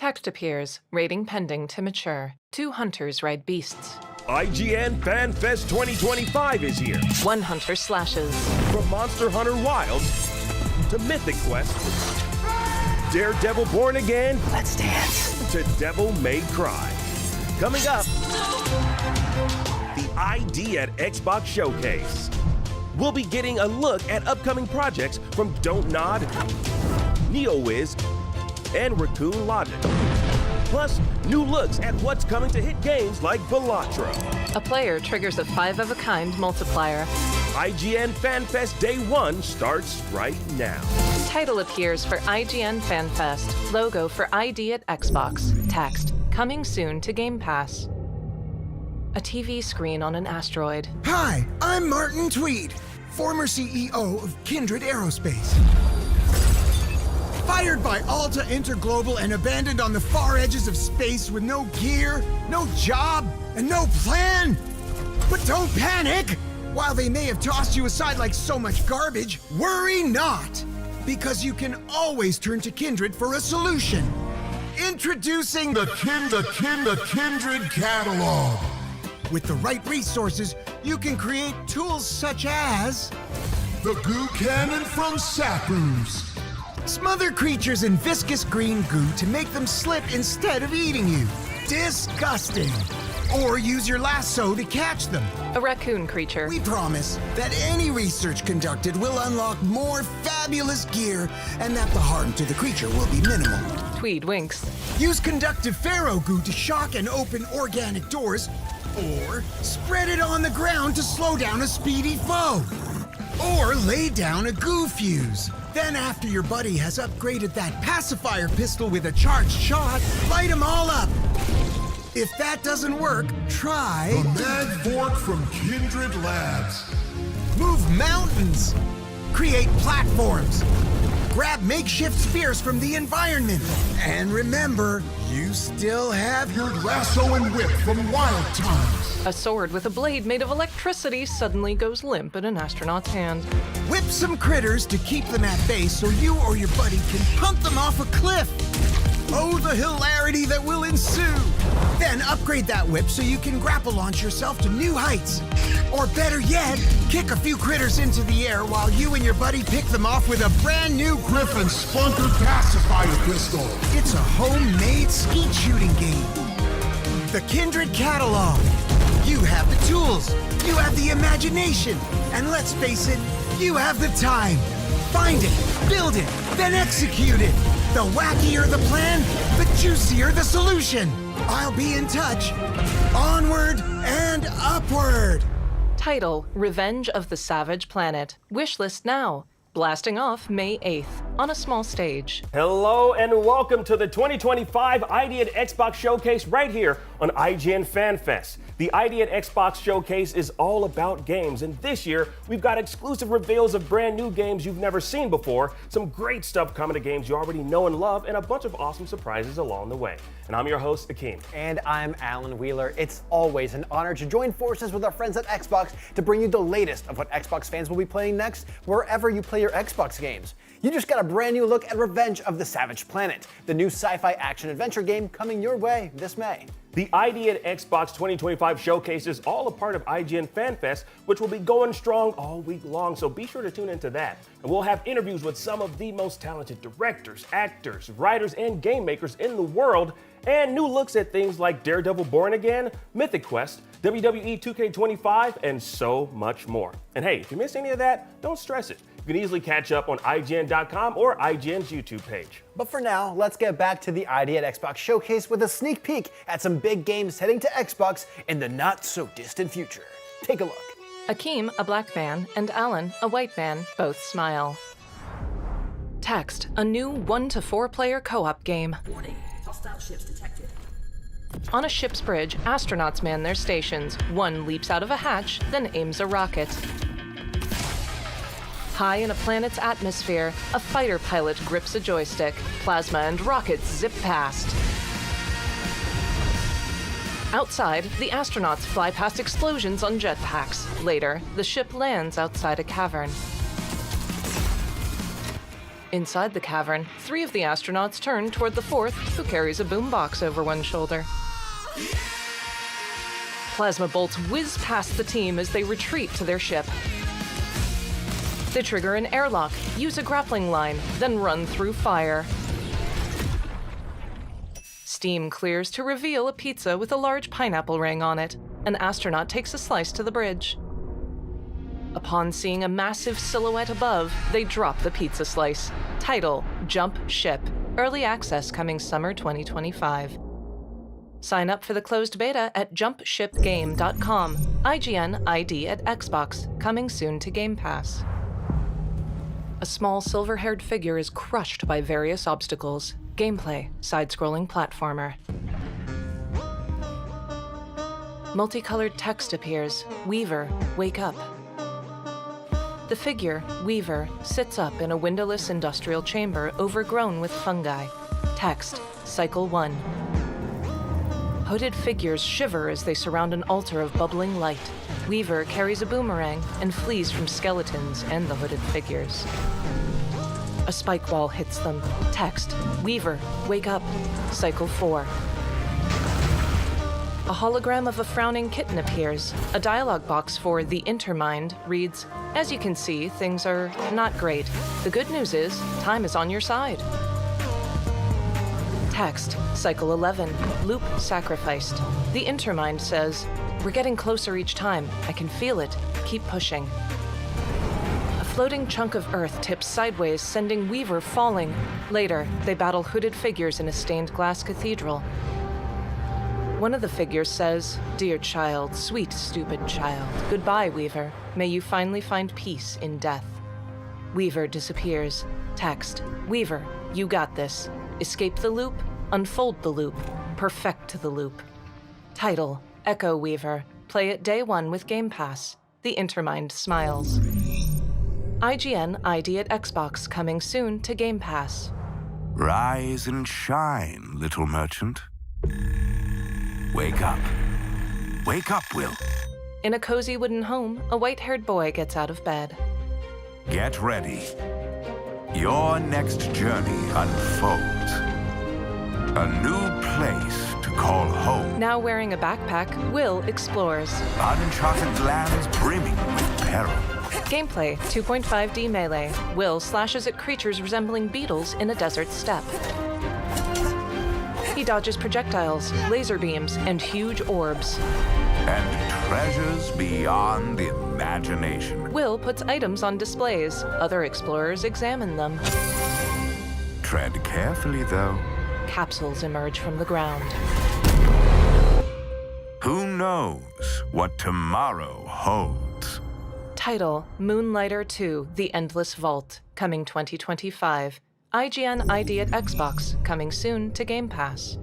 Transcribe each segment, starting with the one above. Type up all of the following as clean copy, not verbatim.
Text appears, rating pending to mature. 2 hunters ride beasts. IGN Fan Fest 2025 is here. 1 hunter slashes. From Monster Hunter Wilds to Mythic Quest, Daredevil Born Again, Let's dance, to Devil May Cry. Coming up, the ID at Xbox Showcase. We'll be getting a look at upcoming projects from Don't Nod, NeoWiz, and Raccoon Logic. Plus, new looks at what's coming to hit games like Balatro. A player triggers a 5-of-a-kind multiplier. IGN Fan Fest Day 1 starts right now. Title appears for IGN Fan Fest. Logo for ID at Xbox. Text, coming soon to Game Pass. A TV screen on an asteroid. Hi, I'm Martin Tweed, former CEO of Kindred Aerospace. Fired by Alta Interglobal and abandoned on the far edges of space with no gear, no job, and no plan. But don't panic! While they may have tossed you aside like so much garbage, worry not! Because you can always turn to Kindred for a solution. Introducing The Kindred Catalog. With the right resources, you can create tools such as The Goo Cannon from Sappers. smother creatures in viscous green goo to make them slip instead of eating you. Disgusting. Or use your lasso to catch them. A raccoon creature. We promise that any research conducted will unlock more fabulous gear and that the harm to the creature will be minimal. Tweed winks. Use conductive pharaoh goo to shock and open organic doors, or spread it on the ground to slow down a speedy foe. Or lay down a goo fuse. Then after your buddy has upgraded that pacifier pistol with a charged shot, light them all up. If that doesn't work, try The Mad Fork from Kindred Labs. move mountains, create platforms, grab makeshift spears from the environment, and remember, you still have Your lasso and whip from Wild Times. A sword with a blade made of electricity suddenly goes limp in an astronaut's hand. whip some critters to keep them at bay so you or your buddy can punt them off a cliff. Oh, the hilarity that will ensue! Then upgrade that whip so you can grapple launch yourself to new heights. Or better yet, kick a few critters into the air while you and your buddy pick them off with a brand new Griffin Spunker Pacifier Pistol. It's a homemade skeet shooting game. The Kindred Catalog. You have the tools, you have the imagination, and let's face it, you have the time. Find it, build it, then execute it. The wackier the plan, the juicier the solution. I'll be in touch. Onward and upward. Title, Revenge of the Savage Planet. Wishlist now. Blasting off May 8th on a small stage. Hello and welcome to the 2025 ID at Xbox Showcase right here on IGN Fan Fest. The ID at Xbox Showcase is all about games, and this year we've got exclusive reveals of brand new games you've never seen before, some great stuff coming to games you already know and love, and a bunch of awesome surprises along the way. And I'm your host, Akeem. And I'm Alan Wheeler. It's always an honor to join forces with our friends at Xbox to bring you the latest of what Xbox fans will be playing next wherever you play your Xbox games. You just got a brand new look at Revenge of the Savage Planet, the new sci-fi action-adventure game coming your way this May. The ID at Xbox 2025 Showcase is all a part of IGN Fan Fest, which will be going strong all week long, so be sure to tune into that. And we'll have interviews with some of the most talented directors, actors, writers, and game makers in the world, and new looks at things like Daredevil Born Again, Mythic Quest, WWE 2K25, and so much more. And hey, if you missed any of that, don't stress it. You can easily catch up on IGN.com or IGN's YouTube page. But for now, let's get back to the ID at Xbox Showcase with a sneak peek at some big games heading to Xbox in the not-so-distant future. Take a look. Akeem, a black man, and Alan, a white man, both smile. Text, a new 1 to 4 player co-op game. Warning, hostile ships detected. On a ship's bridge, astronauts man their stations. One leaps out of a hatch, then aims a rocket. High in a planet's atmosphere, a fighter pilot grips a joystick. Plasma and rockets zip past. Outside, the astronauts fly past explosions on jetpacks. Later, the ship lands outside a cavern. Inside the cavern, 3 of the astronauts turn toward the 4th, who carries a boombox over one shoulder. Plasma bolts whiz past the team as they retreat to their ship. They trigger an airlock, use a grappling line, then run through fire. Steam clears to reveal a pizza with a large pineapple ring on it. An astronaut takes a slice to the bridge. Upon seeing a massive silhouette above, they drop the pizza slice. Title, Jump Ship. Early access coming summer 2025. Sign up for the closed beta at jumpshipgame.com. IGN ID at Xbox, coming soon to Game Pass. A small silver-haired figure is crushed by various obstacles. Gameplay, side-scrolling platformer. Multicolored text appears. Weaver, wake up. The figure, Weaver, sits up in a windowless industrial chamber overgrown with fungi. Text, Cycle 1. Hooded figures shiver as they surround an altar of bubbling light. Weaver carries a boomerang and flees from skeletons and the hooded figures. A spike wall hits them. Text, Weaver, wake up. Cycle 4. A hologram of a frowning kitten appears. A dialogue box for The Intermind reads, "As you can see, things are not great. The good news is, time is on your side." Text, Cycle 11, Loop sacrificed. The Intermind says, "We're getting closer each time. I can feel it. Keep pushing." A floating chunk of earth tips sideways, sending Weaver falling. Later, they battle hooded figures in a stained glass cathedral. One of the figures says, "Dear child, sweet, stupid child, goodbye, Weaver. May you finally find peace in death." Weaver disappears. Text, Weaver, you got this. Escape the loop, unfold the loop, perfect the loop. Title, Echo Weaver. Play it day 1 with Game Pass. The Intermind smiles. IGN ID at Xbox, coming soon to Game Pass. Rise and shine, little merchant. Wake up. Wake up, Will. In a cozy wooden home, a white-haired boy gets out of bed. Get ready. Your next journey unfolds. A new place to call home. Now wearing a backpack, Will explores. Uncharted lands brimming with peril. Gameplay, 2.5D melee. Will slashes at creatures resembling beetles in a desert steppe. He dodges projectiles, laser beams, and huge orbs. And treasures beyond imagination. Will puts items on displays. Other explorers examine them. Tread carefully, though. Capsules emerge from the ground. Who knows what tomorrow holds? Title, Moonlighter 2, The Endless Vault, coming 2025. IGN ID at Xbox, coming soon to Game Pass.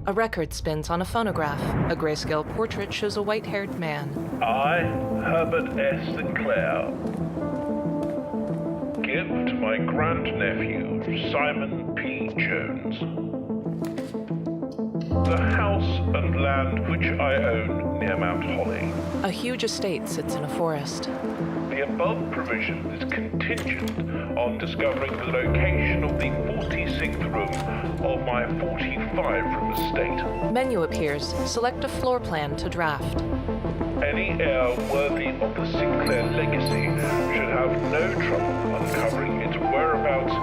A record spins on a phonograph. A grayscale portrait shows a white-haired man. I, Herbert S. Sinclair, give to my grandnephew, Simon P. Jones, the house and land which I own near Mount Holly. A huge estate sits in a forest. The above provision is contingent on discovering the location of the 46th room of my 45-room estate. Menu appears. Select a floor plan to draft. Any heir worthy of the Sinclair legacy should have no trouble uncovering its whereabouts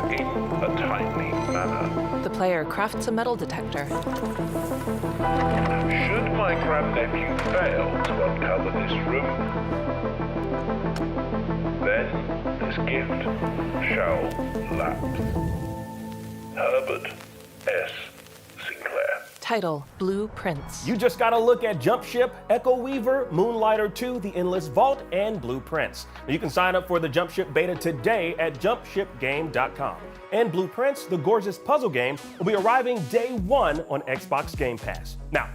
within a timely manner. The player crafts a metal detector. Should my grandnephew fail to uncover this room, then this gift shall lapse. Herbert S. Sinclair. Title, Blueprints. You just gotta look at Jump Ship, Echo Weaver, Moonlighter 2, The Endless Vault, and Blueprints. You can sign up for the Jump Ship beta today at jumpshipgame.com. And Blueprints, the gorgeous puzzle game, will be arriving day 1 on Xbox Game Pass. Now,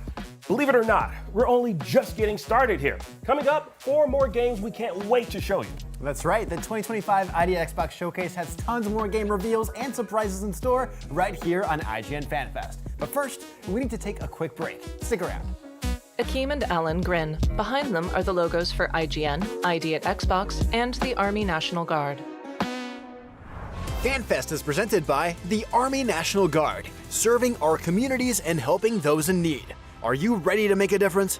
believe it or not, we're only just getting started here. Coming up, 4 more games we can't wait to show you. That's right, the 2025 ID Xbox Showcase has tons more game reveals and surprises in store right here on IGN Fan Fest. But first, we need to take a quick break. Stick around. Akeem and Alan grin. Behind them are the logos for IGN, ID at Xbox, and the Army National Guard. Fan Fest is presented by the Army National Guard, serving our communities and helping those in need. Are you ready to make a difference?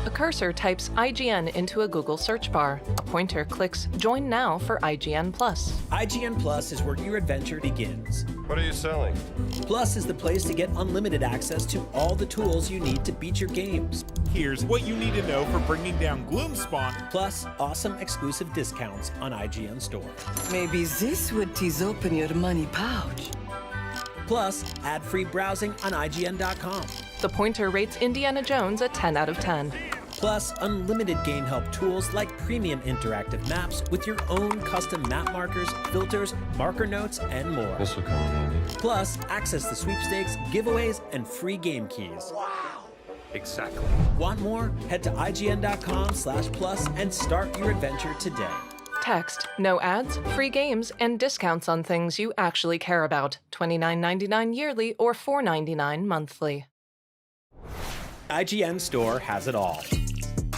A cursor types IGN into a Google search bar. A pointer clicks Join Now for IGN Plus. IGN Plus is where your adventure begins. What are you selling? Plus is the place to get unlimited access to all the tools you need to beat your games. Here's what you need to know for bringing down Gloomspawn. Plus, awesome exclusive discounts on IGN Store. Maybe this would tease open your money pouch. Plus, ad-free browsing on IGN.com. The pointer rates Indiana Jones a 10 out of 10. Plus, unlimited game help tools like premium interactive maps with your own custom map markers, filters, marker notes, and more. This will come in handy. Plus, access to sweepstakes, giveaways, and free game keys. Wow. Exactly. Want more? Head to IGN.com/plus and start your adventure today. Text, no ads, free games, and discounts on things you actually care about. $29.99 yearly or $4.99 monthly. IGN Store has it all.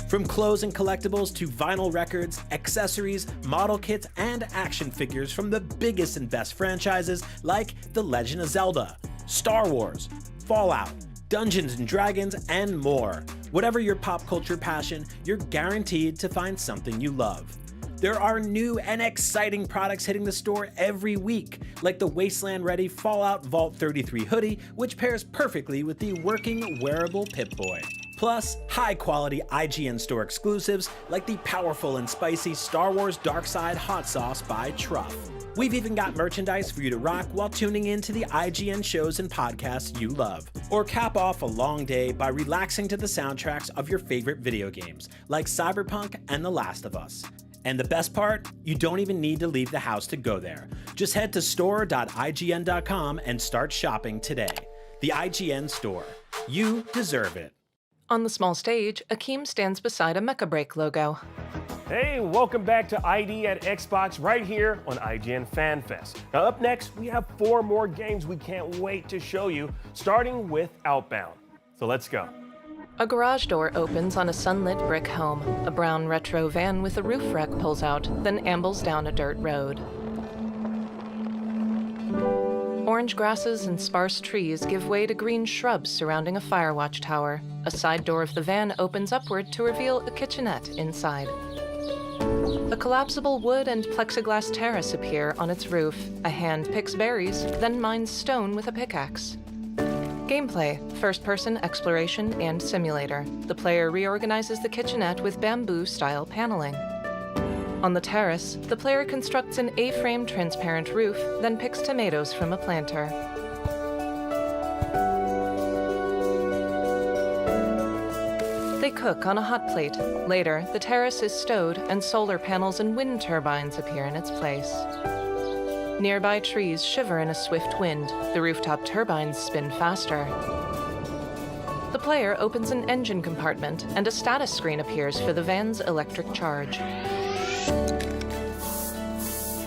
From clothes and collectibles to vinyl records, accessories, model kits, and action figures from the biggest and best franchises like The Legend of Zelda, Star Wars, Fallout, Dungeons and Dragons, and more. Whatever your pop culture passion, you're guaranteed to find something you love. There are new and exciting products hitting the store every week, like the Wasteland-ready Fallout Vault 33 hoodie, which pairs perfectly with the working wearable Pip-Boy. Plus, high-quality IGN Store exclusives like the powerful and spicy Star Wars Darkside Hot Sauce by Truff. We've even got merchandise for you to rock while tuning in to the IGN shows and podcasts you love. Or cap off a long day by relaxing to the soundtracks of your favorite video games, like Cyberpunk and The Last of Us. And the best part? You don't even need to leave the house to go there. Just head to store.ign.com and start shopping today. The IGN Store. You deserve it. On the small stage, Akeem stands beside a Mecha Break logo. Hey, welcome back to ID at Xbox right here on IGN Fan Fest. Now up next, we have 4 more games we can't wait to show you, starting with Outbound. So let's go. A garage door opens on a sunlit brick home. A brown retro van with a roof rack pulls out, then ambles down a dirt road. Orange grasses and sparse trees give way to green shrubs surrounding a firewatch tower. A side door of the van opens upward to reveal a kitchenette inside. A collapsible wood and plexiglass terrace appear on its roof. A hand picks berries, then mines stone with a pickaxe. Gameplay, first-person exploration and simulator. The player reorganizes the kitchenette with bamboo-style paneling. On the terrace, the player constructs an A-frame transparent roof, then picks tomatoes from a planter. They cook on a hot plate. Later, the terrace is stowed and solar panels and wind turbines appear in its place. Nearby trees shiver in a swift wind. The rooftop turbines spin faster. The player opens an engine compartment and a status screen appears for the van's electric charge.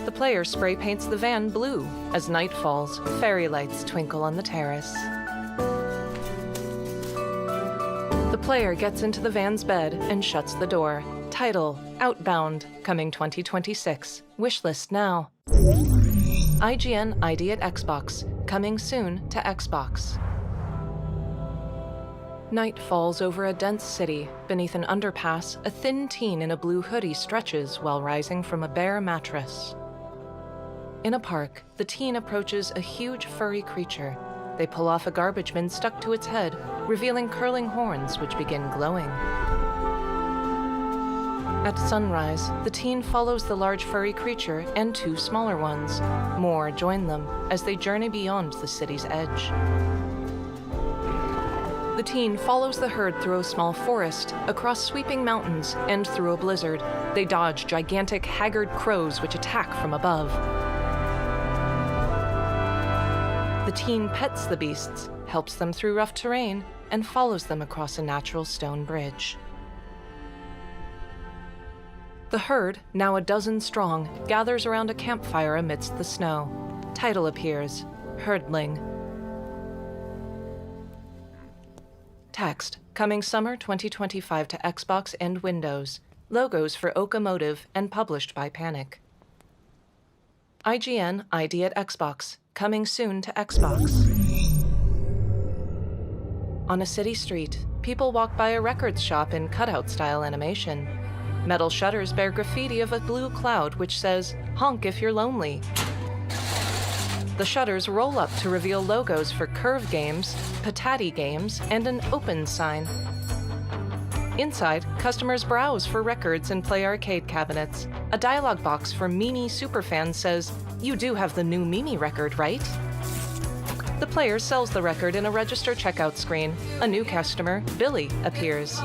The player spray paints the van blue. As night falls, fairy lights twinkle on the terrace. The player gets into the van's bed and shuts the door. Title, Outbound, coming 2026. Wishlist now. IGN ID at Xbox, coming soon to Xbox. Night falls over a dense city. Beneath an underpass, a thin teen in a blue hoodie stretches while rising from a bare mattress. In a park, the teen approaches a huge furry creature. They pull off a garbage bin stuck to its head, revealing curling horns which begin glowing. At sunrise, the teen follows the large furry creature and 2 smaller ones. More join them as they journey beyond the city's edge. The teen follows the herd through a small forest, across sweeping mountains, and through a blizzard. They dodge gigantic, haggard crows which attack from above. The teen pets the beasts, helps them through rough terrain, and follows them across a natural stone bridge. The herd, now a dozen strong, gathers around a campfire amidst the snow. Title appears, Herdling. Text, coming summer 2025 to Xbox and Windows. Logos for Okamotive and published by Panic. IGN ID at Xbox, coming soon to Xbox. On a city street, people walk by a records shop in cutout-style animation. Metal shutters bear graffiti of a blue cloud which says, "Honk if you're lonely." The shutters roll up to reveal logos for Curve Games, Patati Games, and an Open sign. Inside, customers browse for records and play arcade cabinets. A dialogue box for Mimi superfans says, "You do have the new Mimi record, right?" The player sells the record in a register checkout screen. A new customer, Billy, appears.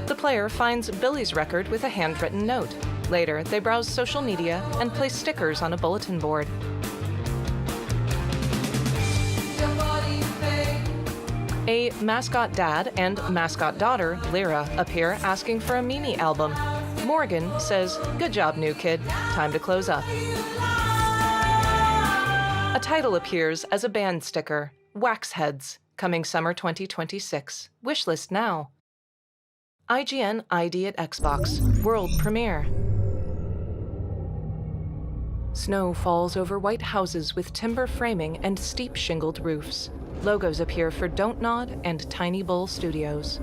The player finds Billy's record with a handwritten note. Later, they browse social media and place stickers on a bulletin board. A mascot dad and mascot daughter, Lyra, appear asking for a Mimi album. Morgan says, "Good job, new kid. Time to close up." A title appears as a band sticker, Wax Heads, coming summer 2026. Wishlist now. IGN ID at Xbox, world premiere. Snow falls over white houses with timber framing and steep shingled roofs. Logos appear for Don't Nod and Tiny Bull Studios.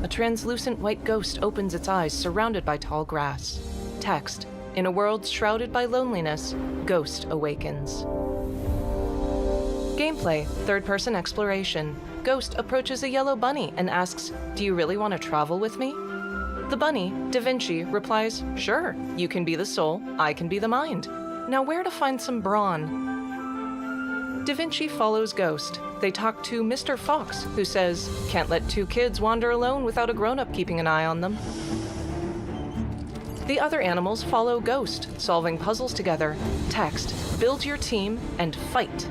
A translucent white ghost opens its eyes surrounded by tall grass. Text, "In a world shrouded by loneliness, Ghost awakens." Gameplay, third-person exploration. Ghost approaches a yellow bunny and asks, "Do you really want to travel with me?" The bunny, Da Vinci, replies, "Sure, you can be the soul, I can be the mind. Now where to find some brawn?" Da Vinci follows Ghost. They talk to Mr. Fox, who says, "Can't let two kids wander alone without a grown-up keeping an eye on them." The other animals follow Ghost, solving puzzles together. Text, "Build your team and fight."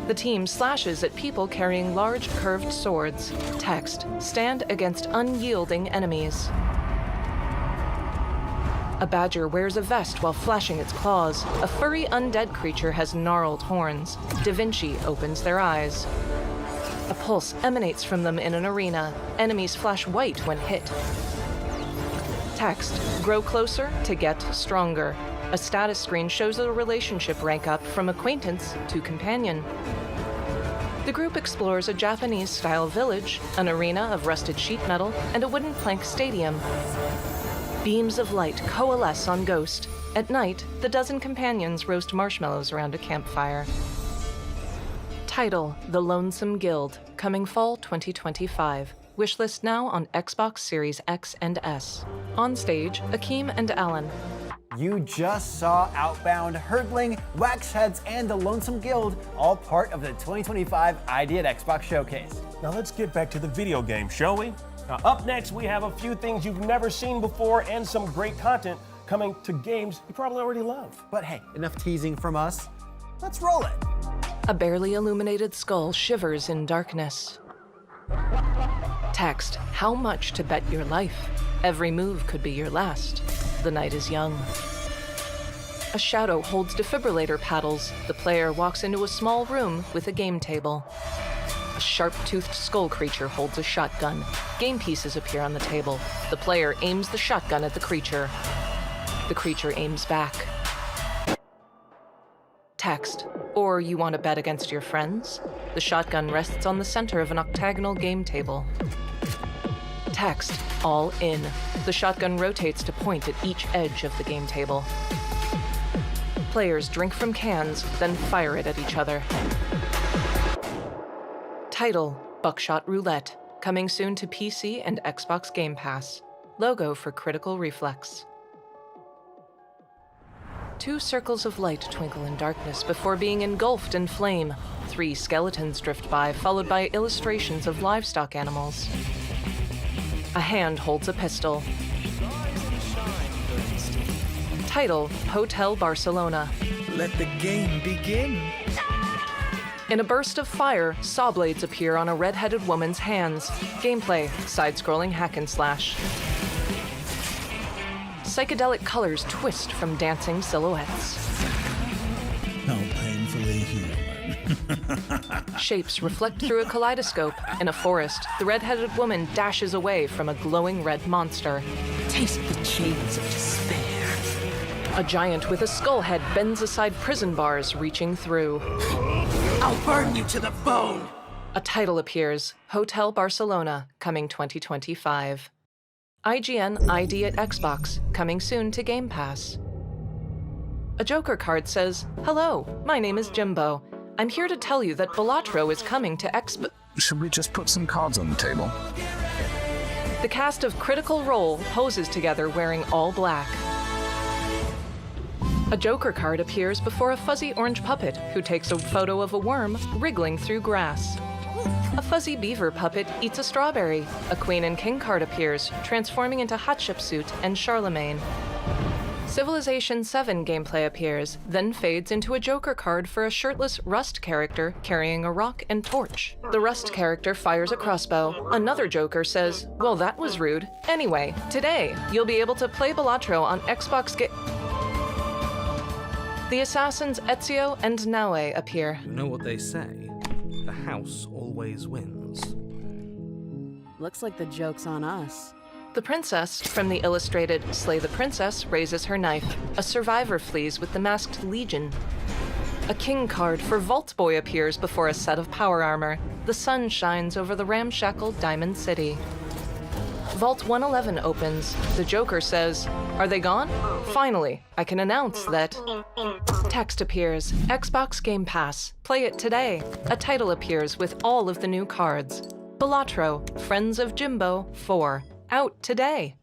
The team slashes at people carrying large curved swords. Text, "Stand against unyielding enemies." A badger wears a vest while flashing its claws. A furry undead creature has gnarled horns. Da Vinci opens their eyes. A pulse emanates from them in an arena. Enemies flash white when hit. Text, "Grow closer to get stronger." A status screen shows a relationship rank up from acquaintance to companion. The group explores a Japanese-style village, an arena of rusted sheet metal, and a wooden plank stadium. Beams of light coalesce on Ghost. At night, the dozen companions roast marshmallows around a campfire. Title, The Lonesome Guild, coming fall 2025. Wishlist now on Xbox Series X and S. On stage, Akeem and Alan. You just saw Outbound, Herdling, Wax Heads, and the Lonesome Guild, all part of the 2025 ID at Xbox Showcase. Now let's get back to the video game, shall we? Now up next, we have a few things you've never seen before and some great content coming to games you probably already love. But hey, enough teasing from us. Let's roll it. A barely illuminated skull shivers in darkness. Text, "How much to bet your life? Every move could be your last. The night is young." A shadow holds defibrillator paddles. The player walks into a small room with a game table. A sharp-toothed skull creature holds a shotgun. Game pieces appear on the table. The player aims the shotgun at the creature. The creature aims back. Text, "Or you want to bet against your friends?" The shotgun rests on the center of an octagonal game table. Text, "All in." The shotgun rotates to point at each edge of the game table. Players drink from cans, then fire it at each other. Title, Buckshot Roulette, coming soon to PC and Xbox Game Pass. Logo for Critical Reflex. Two circles of light twinkle in darkness before being engulfed in flame. Three skeletons drift by, followed by illustrations of livestock animals. A hand holds a pistol. Title, Hotel Barcelona. Let the game begin. In a burst of fire, saw blades appear on a red-headed woman's hands. Gameplay, side-scrolling hack and slash. Psychedelic colors twist from dancing silhouettes. How painfully human. Shapes reflect through a kaleidoscope. In a forest, the red-headed woman dashes away from a glowing red monster. Taste the chains of despair. A giant with a skull head bends aside prison bars, reaching through. I'll burn you to the bone. A title appears, Hotel Barcelona, coming 2025. IGN ID at Xbox, coming soon to Game Pass. A Joker card says, "Hello, my name is Jimbo. I'm here to tell you that Balatro is coming to Xbox." Should we just put some cards on the table? The cast of Critical Role poses together wearing all black. A Joker card appears before a fuzzy orange puppet who takes a photo of a worm wriggling through grass. A fuzzy beaver puppet eats a strawberry. A Queen and King card appears, transforming into Hatshepsut and Charlemagne. Civilization 7 gameplay appears, then fades into a Joker card for a shirtless Rust character carrying a rock and torch. The Rust character fires a crossbow. Another Joker says, "Well, that was rude. Anyway, today, you'll be able to play Balatro on Xbox The assassins Ezio and Naue appear. You know what they say? The house always wins. Looks like the joke's on us. The princess from the illustrated Slay the Princess raises her knife. A survivor flees with the masked legion. A king card for Vault Boy appears before a set of power armor. The sun shines over the ramshackle Diamond City. Vault 111 opens. The Joker says, "Are they gone? Finally, I can announce that..." Text appears, Xbox Game Pass. Play it today. A title appears with all of the new cards. Balatro, Friends of Jimbo 4. Out today.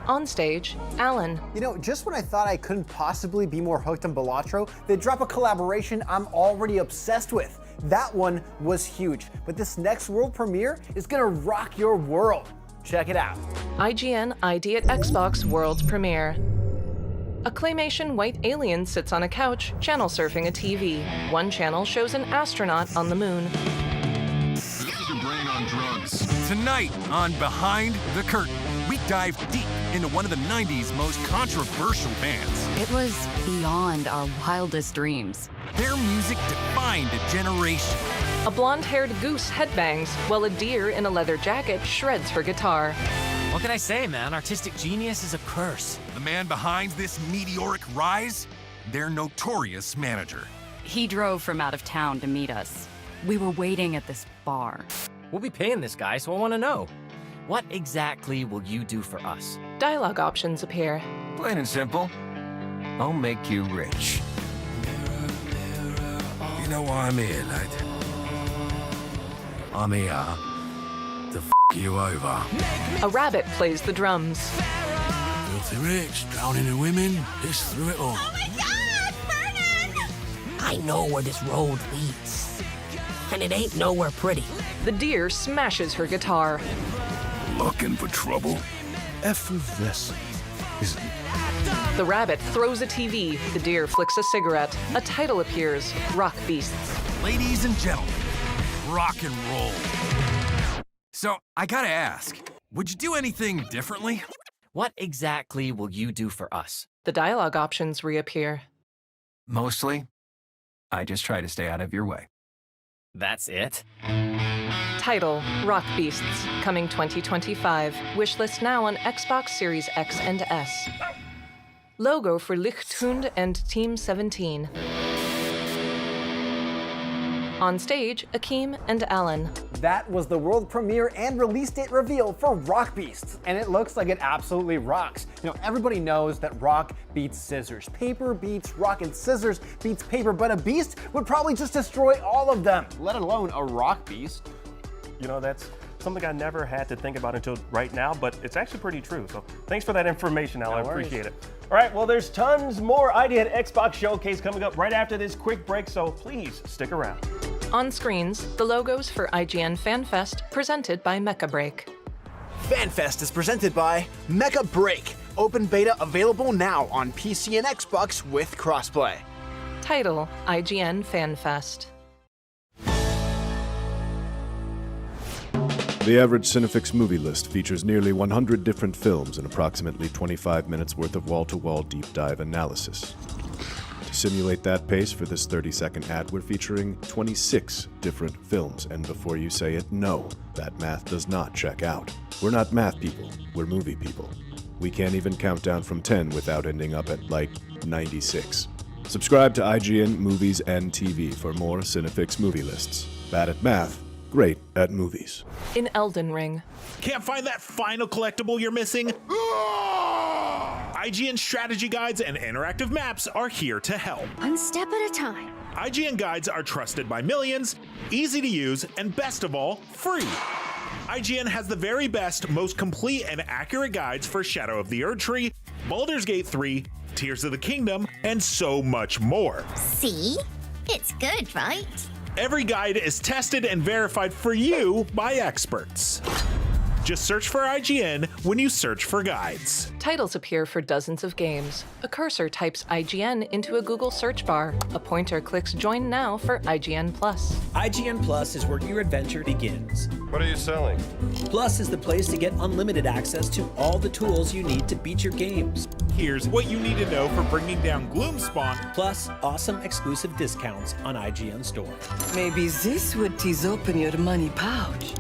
On stage, Alan. You know, just when I thought I couldn't possibly be more hooked on Balatro, they drop a collaboration I'm already obsessed with. That one was huge, but this next world premiere is gonna rock your world. Check it out. IGN ID at Xbox World's Premiere. A claymation white alien sits on a couch, channel surfing a TV. One channel shows an astronaut on the moon. This is your brain on drugs. Tonight on Behind the Curtain, we dive deep into one of the 90s most controversial bands. It was beyond our wildest dreams. Their music defined a generation. A blonde-haired goose headbangs, while a deer in a leather jacket shreds her guitar. What can I say, man? Artistic genius is a curse. The man behind this meteoric rise? Their notorious manager. He drove from out of town to meet us. We were waiting at this bar. We'll be paying this guy, so I want to know. What exactly will you do for us? Dialogue options appear. Plain and simple. I'll make you rich. You know why I'm here, lad? I'm here to f you over. A rabbit plays the drums. Filthy rich, drowning in women, piss through it all. Oh my God, Vernon! I know where this road leads, and it ain't nowhere pretty. The deer smashes her guitar. Looking for trouble? Effervescent, isn't it? The rabbit throws a TV. The deer flicks a cigarette. A title appears, Rock Beasts. Ladies and gentlemen, rock and roll. So, I gotta ask, would you do anything differently? What exactly will you do for us? The dialogue options reappear. Mostly, I just try to stay out of your way. That's it? Title, Rock Beasts, coming 2025. Wishlist now on Xbox Series X and S. Logo for Lichthund and Team 17. On stage, Akeem and Alan. That was the world premiere and release date reveal for Rock Beasts, and it looks like it absolutely rocks. You know, everybody knows that rock beats scissors. Paper beats rock and scissors beats paper, but a beast would probably just destroy all of them, let alone a rock beast. You know, that's something I never had to think about until right now, but it's actually pretty true. So thanks for that information, Al. I appreciate it. All right, well, there's tons more ID at Xbox Showcase coming up right after this quick break, so please stick around. On screens, the logos for IGN Fan Fest, presented by Mecha Break. Fan Fest is presented by Mecha Break. Open beta available now on PC and Xbox with crossplay. Title, IGN Fan Fest. The average Cinefix movie list features nearly 100 different films and approximately 25 minutes worth of wall-to-wall deep dive analysis. To simulate that pace for this 30-second ad, we're featuring 26 different films. And before you say it, no, that math does not check out. We're not math people, we're movie people. We can't even count down from 10 without ending up at, like, 96. Subscribe to IGN Movies and TV for more Cinefix movie lists. Bad at math, great at movies. In Elden Ring. Can't find that final collectible you're missing? IGN strategy guides and interactive maps are here to help. One step at a time. IGN guides are trusted by millions, easy to use, and best of all, free. IGN has the very best, most complete and accurate guides for Shadow of the Erdtree, Baldur's Gate 3, Tears of the Kingdom, and so much more. See? It's good, right? Every guide is tested and verified for you by experts. Just search for IGN when you search for guides. Titles appear for dozens of games. A cursor types IGN into a Google search bar. A pointer clicks Join Now for IGN Plus. IGN Plus is where your adventure begins. What are you selling? Plus is the place to get unlimited access to all the tools you need to beat your games. Here's what you need to know for bringing down Gloomspawn. Plus awesome exclusive discounts on IGN Store. Maybe this would tease open your money pouch.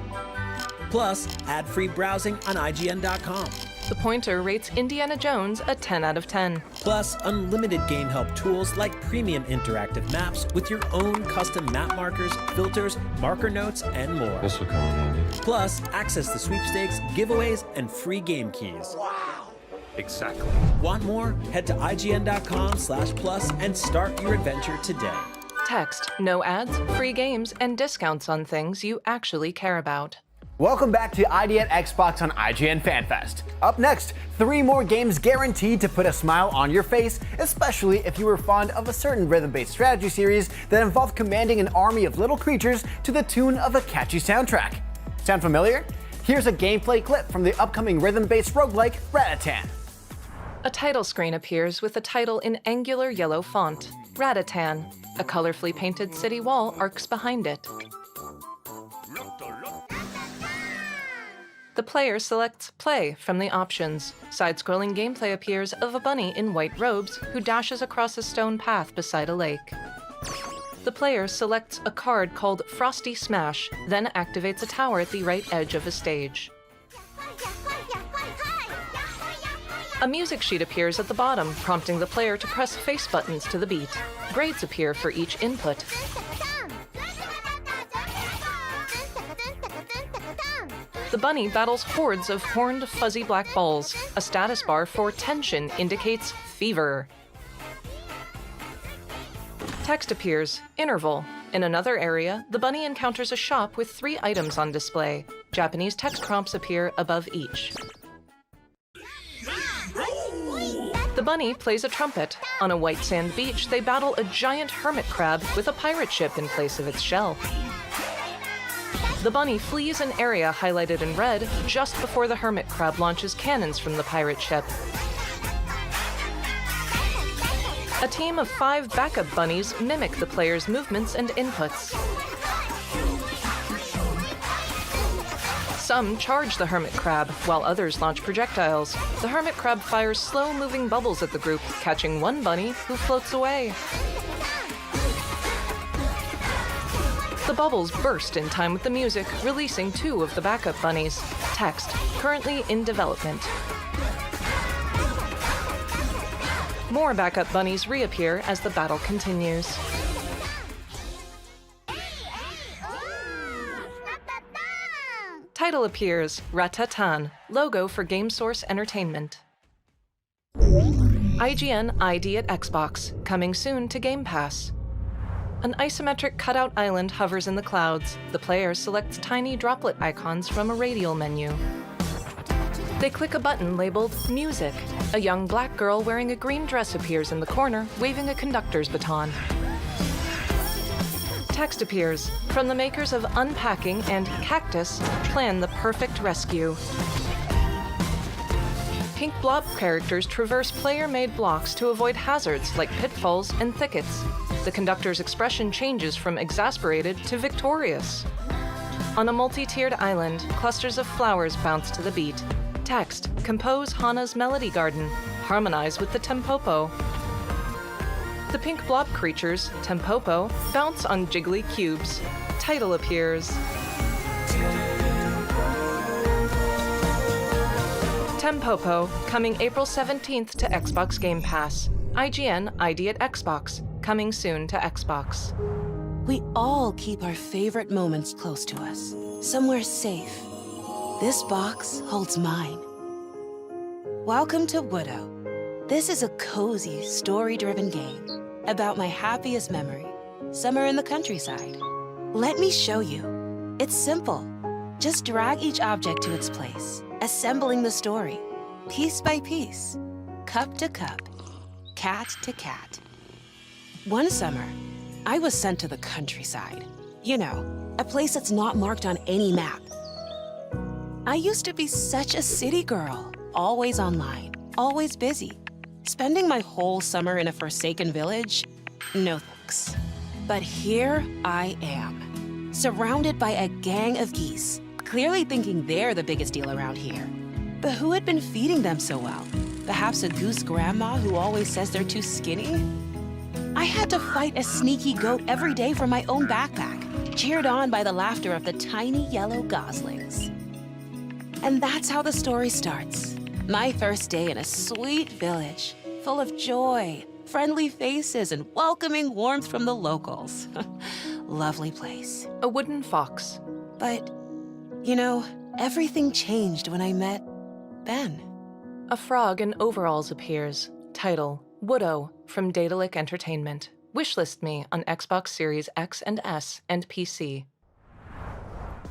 Plus ad-free browsing on IGN.com. The pointer rates Indiana Jones a 10 out of 10. Plus unlimited game help tools like premium interactive maps with your own custom map markers, filters, marker notes, and more. This will come in handy. Plus access to sweepstakes, giveaways, and free game keys. Wow! Exactly. Want more? Head to IGN.com/plus and start your adventure today. Text, no ads, free games, and discounts on things you actually care about. Welcome back to IGN Xbox on IGN Fan Fest. Up next, 3 more games guaranteed to put a smile on your face, especially if you were fond of a certain rhythm-based strategy series that involved commanding an army of little creatures to the tune of a catchy soundtrack. Sound familiar? Here's a gameplay clip from the upcoming rhythm-based roguelike Ratan. A title screen appears with the title in angular yellow font, Ratan. A colorfully painted city wall arcs behind it. The player selects Play from the options. Side-scrolling gameplay appears of a bunny in white robes who dashes across a stone path beside a lake. The player selects a card called Frosty Smash, then activates a tower at the right edge of a stage. A music sheet appears at the bottom, prompting the player to press face buttons to the beat. Grades appear for each input. The bunny battles hordes of horned, fuzzy black balls. A status bar for tension indicates fever. Text appears, interval. In another area, the bunny encounters a shop with 3 items on display. Japanese text prompts appear above each. The bunny plays a trumpet. On a white sand beach, they battle a giant hermit crab with a pirate ship in place of its shell. The bunny flees an area highlighted in red just before the hermit crab launches cannons from the pirate ship. A team of 5 backup bunnies mimic the player's movements and inputs. Some charge the hermit crab, while others launch projectiles. The hermit crab fires slow-moving bubbles at the group, catching one bunny who floats away. The bubbles burst in time with the music, releasing 2 of the backup bunnies. Text, currently in development. More backup bunnies reappear as the battle continues. Title appears, Ratan, logo for GameSource Entertainment. IGN ID at Xbox, coming soon to Game Pass. An isometric cutout island hovers in the clouds. The player selects tiny droplet icons from a radial menu. They click a button labeled Music. A young black girl wearing a green dress appears in the corner, waving a conductor's baton. Text appears, from the makers of Unpacking and Cactus, plan the perfect rescue. Pink blob characters traverse player-made blocks to avoid hazards like pitfalls and thickets. The conductor's expression changes from exasperated to victorious. On a multi-tiered island, clusters of flowers bounce to the beat. Text, compose Hana's Melody Garden. Harmonize with the tempopo. The pink blob creatures, Tempopo, bounce on jiggly cubes. Title appears. Tempopo, coming April 17th to Xbox Game Pass. IGN ID at Xbox, coming soon to Xbox. We all keep our favorite moments close to us, somewhere safe. This box holds mine. Welcome to Woodo. This is a cozy, story-driven game about my happiest memory, summer in the countryside. Let me show you. It's simple. Just drag each object to its place, assembling the story, piece by piece, cup to cup, cat to cat. One summer, I was sent to the countryside. You know, a place that's not marked on any map. I used to be such a city girl, always online, always busy. Spending my whole summer in a forsaken village? No thanks. But here I am, surrounded by a gang of geese, clearly thinking they're the biggest deal around here. But who had been feeding them so well? Perhaps a goose grandma who always says they're too skinny? I had to fight a sneaky goat every day from my own backpack, cheered on by the laughter of the tiny yellow goslings. And that's how the story starts. My first day in a sweet village, full of joy, friendly faces, and welcoming warmth from the locals. Lovely place. A wooden fox. But, you know, everything changed when I met Ben. A frog in overalls appears. Title, Woodo, from Daedalic Entertainment. Wishlist me on Xbox Series X and S and PC.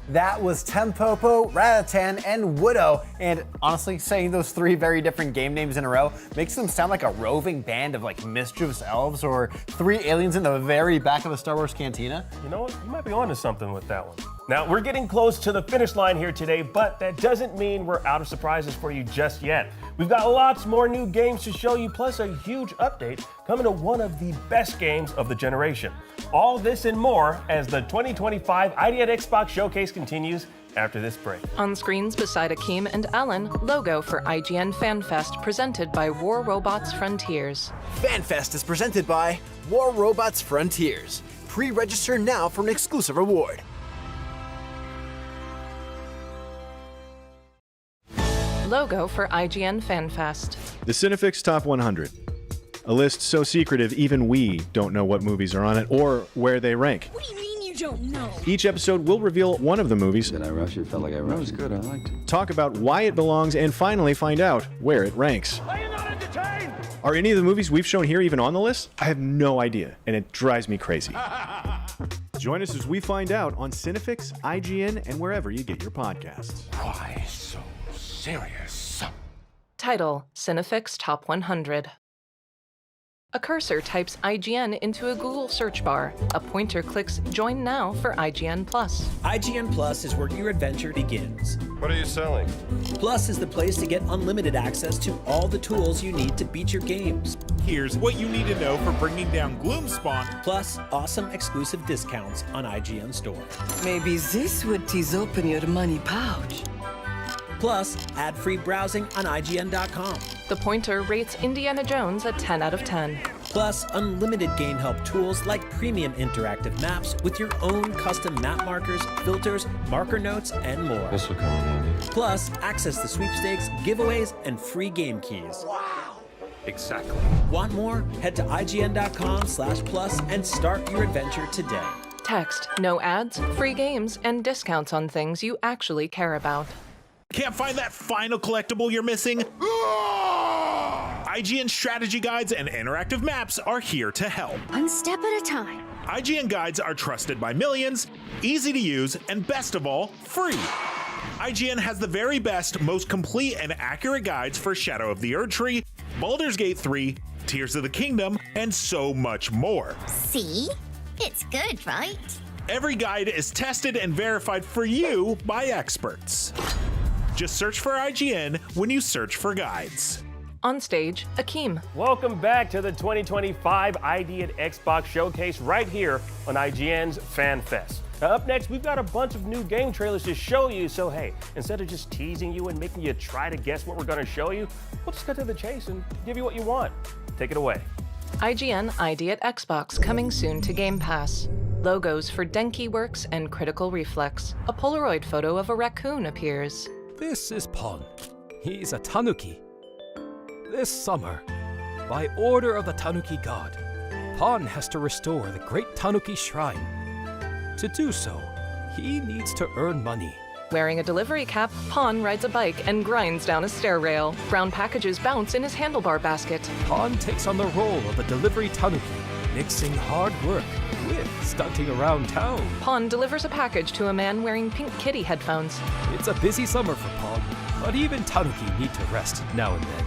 That was Tempopo, Ratan, and Woodo. And honestly, saying those three very different game names in a row makes them sound like a roving band of like mischievous elves or three aliens in the very back of a Star Wars cantina. You know what? You might be onto something with that one. Now, we're getting close to the finish line here today, but that doesn't mean we're out of surprises for you just yet. We've got lots more new games to show you, plus a huge update coming to one of the best games of the generation. All this and more as the 2025 ID at Xbox Showcase continues after this break. On screens beside Akeem and Ellen, logo for IGN Fan Fest presented by War Robots Frontiers. Fan Fest is presented by War Robots Frontiers. Pre-register now for an exclusive reward. Logo for IGN Fan Fest. The Cinefix Top 100. A list so secretive even we don't know what movies are on it or where they rank. What do you mean you don't know? Each episode will reveal one of the movies. Did I rush it? Felt like I rushed it. That was good, I liked it. Talk about why it belongs and finally find out where it ranks. Are you not entertained? Are any of the movies we've shown here even on the list? I have no idea, and it drives me crazy. Join us as we find out on Cinefix, IGN, and wherever you get your podcasts. Why so serious? Title, Cinefix Top 100. A cursor types IGN into a Google search bar. A pointer clicks Join Now for IGN+. IGN Plus is where your adventure begins. What are you selling? Plus is the place to get unlimited access to all the tools you need to beat your games. Here's what you need to know for bringing down Gloomspawn. Plus, awesome exclusive discounts on IGN Store. Maybe this would tease open your money pouch. Plus, ad-free browsing on IGN.com. The pointer rates Indiana Jones a 10 out of 10. Plus, unlimited game help tools like premium interactive maps with your own custom map markers, filters, marker notes, and more. This will come in handy. Plus, access to sweepstakes, giveaways, and free game keys. Wow! Exactly. Want more? Head to IGN.com/plus and start your adventure today. Text, no ads, free games, and discounts on things you actually care about. Can't find that final collectible you're missing? IGN strategy guides and interactive maps are here to help. One step at a time. IGN guides are trusted by millions, easy to use, and best of all, free. IGN has the very best, most complete and accurate guides for Shadow of the Erdtree, Baldur's Gate 3, Tears of the Kingdom, and so much more. See? It's good, right? Every guide is tested and verified for you by experts. Just search for IGN when you search for guides. On stage, Akeem. Welcome back to the 2025 ID at Xbox Showcase right here on IGN's Fan Fest. Now up next, we've got a bunch of new game trailers to show you, so hey, instead of just teasing you and making you try to guess what we're gonna show you, we'll just cut to the chase and give you what you want. Take it away. IGN ID at Xbox coming soon to Game Pass. Logos for Denki Works and Critical Reflex. A Polaroid photo of a raccoon appears. This is Pon. He's a Tanuki. This summer, by order of the Tanuki god, Pon has to restore the great Tanuki shrine. To do so, he needs to earn money. Wearing a delivery cap, Pon rides a bike and grinds down a stair rail. Brown packages bounce in his handlebar basket. Pon takes on the role of a delivery Tanuki, mixing hard work with stunting around town. Pon delivers a package to a man wearing pink kitty headphones. It's a busy summer for Pon, but even Tanuki need to rest now and then.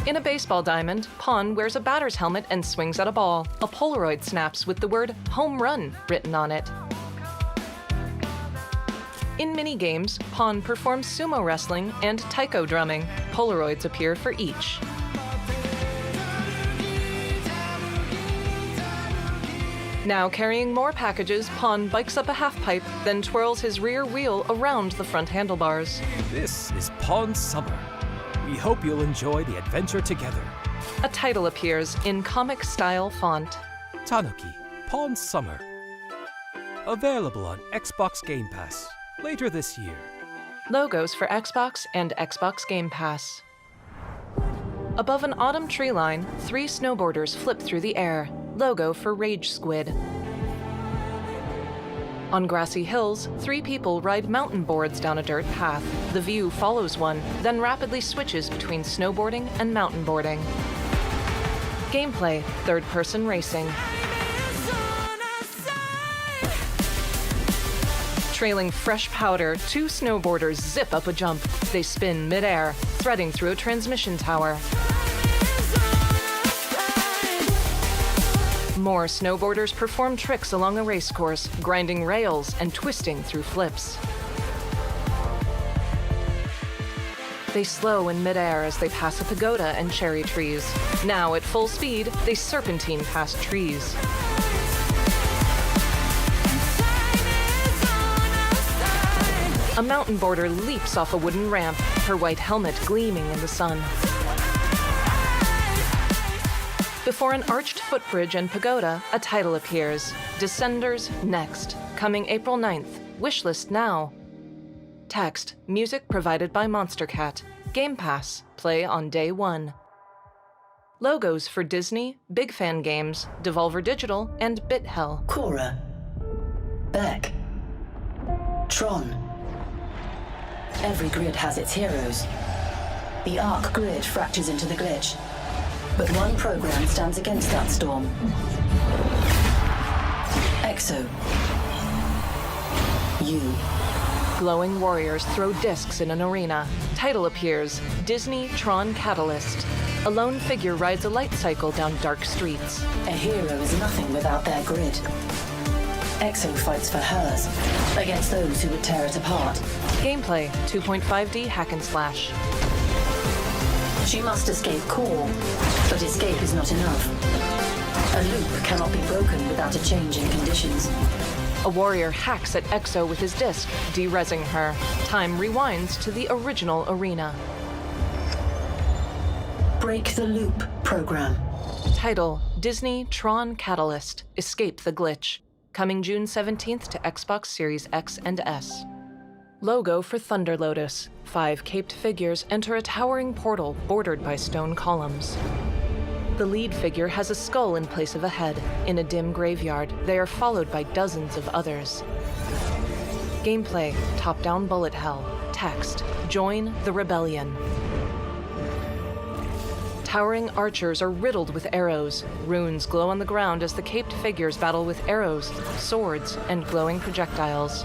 In a baseball diamond, Pon wears a batter's helmet and swings at a ball. A Polaroid snaps with the word home run written on it. In mini-games, Pon performs sumo wrestling and taiko drumming. Polaroids appear for each. Now carrying more packages, Pon bikes up a half-pipe, then twirls his rear wheel around the front handlebars. This is Pon Summer. We hope you'll enjoy the adventure together. A title appears in comic-style font. Tanuki Pon Summer. Available on Xbox Game Pass later this year. Logos for Xbox and Xbox Game Pass. Above an autumn tree line, 3 snowboarders flip through the air. Logo for Rage Squid. On grassy hills, 3 people ride mountain boards down a dirt path. The view follows one, then rapidly switches between snowboarding and mountain boarding. Gameplay, third-person racing. Trailing fresh powder, 2 snowboarders zip up a jump. They spin mid-air, threading through a transmission tower. More snowboarders perform tricks along a racecourse, grinding rails and twisting through flips. They slow in midair as they pass a pagoda and cherry trees. Now, at full speed, they serpentine past trees. A mountain boarder leaps off a wooden ramp, her white helmet gleaming in the sun. Before an arched footbridge and pagoda, a title appears. Descenders Next, coming April 9th. Wishlist now. Text, music provided by Monster Cat. Game Pass, play on day 1. Logos for Disney, Big Fan Games, Devolver Digital, and BitHell. Cora. Beck. Tron. Every grid has its heroes. The Arc grid fractures into the glitch, but one program stands against that storm. EXO. You. Glowing warriors throw discs in an arena. Title appears, Disney Tron Catalyst. A lone figure rides a light cycle down dark streets. A hero is nothing without their grid. EXO fights for hers, against those who would tear it apart. Gameplay, 2.5D hack and slash. She must escape core, but escape is not enough. A loop cannot be broken without a change in conditions. A warrior hacks at EXO with his disc, de-resing her. Time rewinds to the original arena. Break the loop program. Title, Disney Tron Catalyst, Escape the Glitch. Coming June 17th to Xbox Series X and S. Logo for Thunder Lotus. 5 caped figures enter a towering portal bordered by stone columns. The lead figure has a skull in place of a head. In a dim graveyard, they are followed by dozens of others. Gameplay, top-down bullet hell. Text, join the rebellion. Towering archers are riddled with arrows. Runes glow on the ground as the caped figures battle with arrows, swords, and glowing projectiles.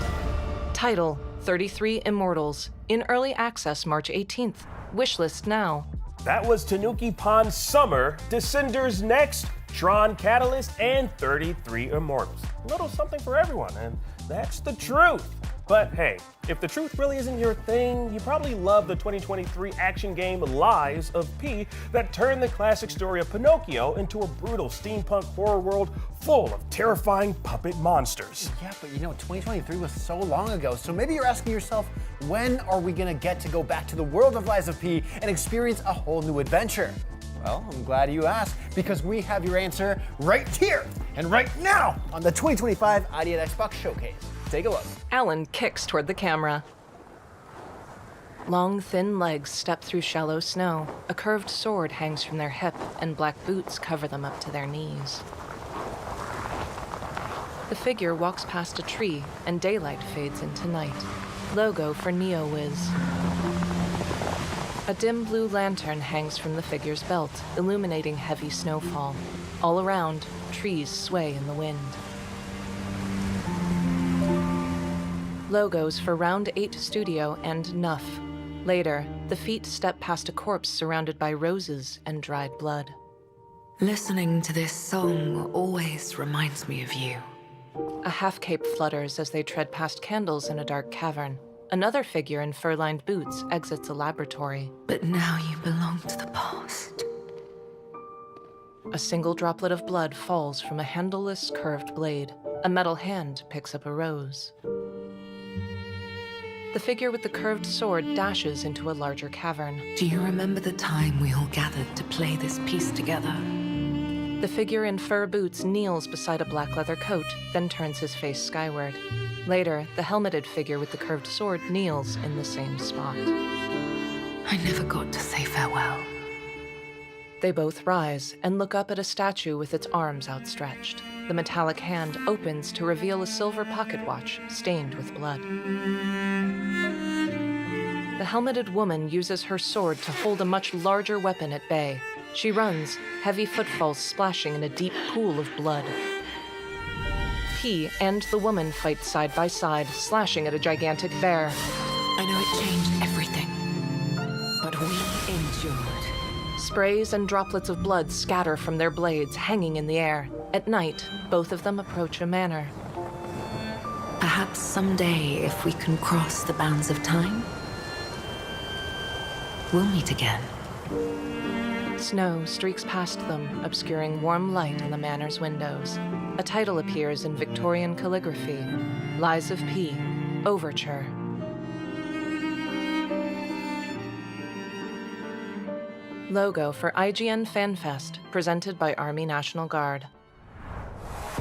Title, 33 Immortals. In early access March 18th. Wishlist now. That was Tanuki Pon Summer, Descenders Next, Tron Catalyst, and 33 Immortals. A little something for everyone, and that's the truth. But hey, if the truth really isn't your thing, you probably love the 2023 action game Lies of P that turned the classic story of Pinocchio into a brutal steampunk horror world full of terrifying puppet monsters. Yeah, but 2023 was so long ago, so maybe you're asking yourself, when are we gonna get to go back to the world of Lies of P and experience a whole new adventure? Well, I'm glad you asked, because we have your answer right here and right now on the 2025 ID at Xbox Showcase. Take a look. Alan kicks toward the camera. Long, thin legs step through shallow snow. A curved sword hangs from their hip, and black boots cover them up to their knees. The figure walks past a tree, and daylight fades into night. Logo for NeoWiz. A dim blue lantern hangs from the figure's belt, illuminating heavy snowfall. All around, trees sway in the wind. Logos for Round 8 Studio and Nuff. Later, the feet step past a corpse surrounded by roses and dried blood. Listening to this song always reminds me of you. A half-cape flutters as they tread past candles in a dark cavern. Another figure in fur-lined boots exits a laboratory. But now you belong to the past. A single droplet of blood falls from a handleless, curved blade. A metal hand picks up a rose. The figure with the curved sword dashes into a larger cavern. Do you remember the time we all gathered to play this piece together? The figure in fur boots kneels beside a black leather coat, then turns his face skyward. Later, the helmeted figure with the curved sword kneels in the same spot. I never got to say farewell. They both rise and look up at a statue with its arms outstretched. The metallic hand opens to reveal a silver pocket watch stained with blood. The helmeted woman uses her sword to hold a much larger weapon at bay. She runs, heavy footfalls splashing in a deep pool of blood. He and the woman fight side by side, slashing at a gigantic bear. I know it changed everything, but we endured. Sprays and droplets of blood scatter from their blades, hanging in the air. At night, both of them approach a manor. Perhaps someday, if we can cross the bounds of time, we'll meet again. Snow streaks past them, obscuring warm light in the manor's windows. A title appears in Victorian calligraphy, Lies of P Overture. Logo for IGN Fan Fest, presented by Army National Guard.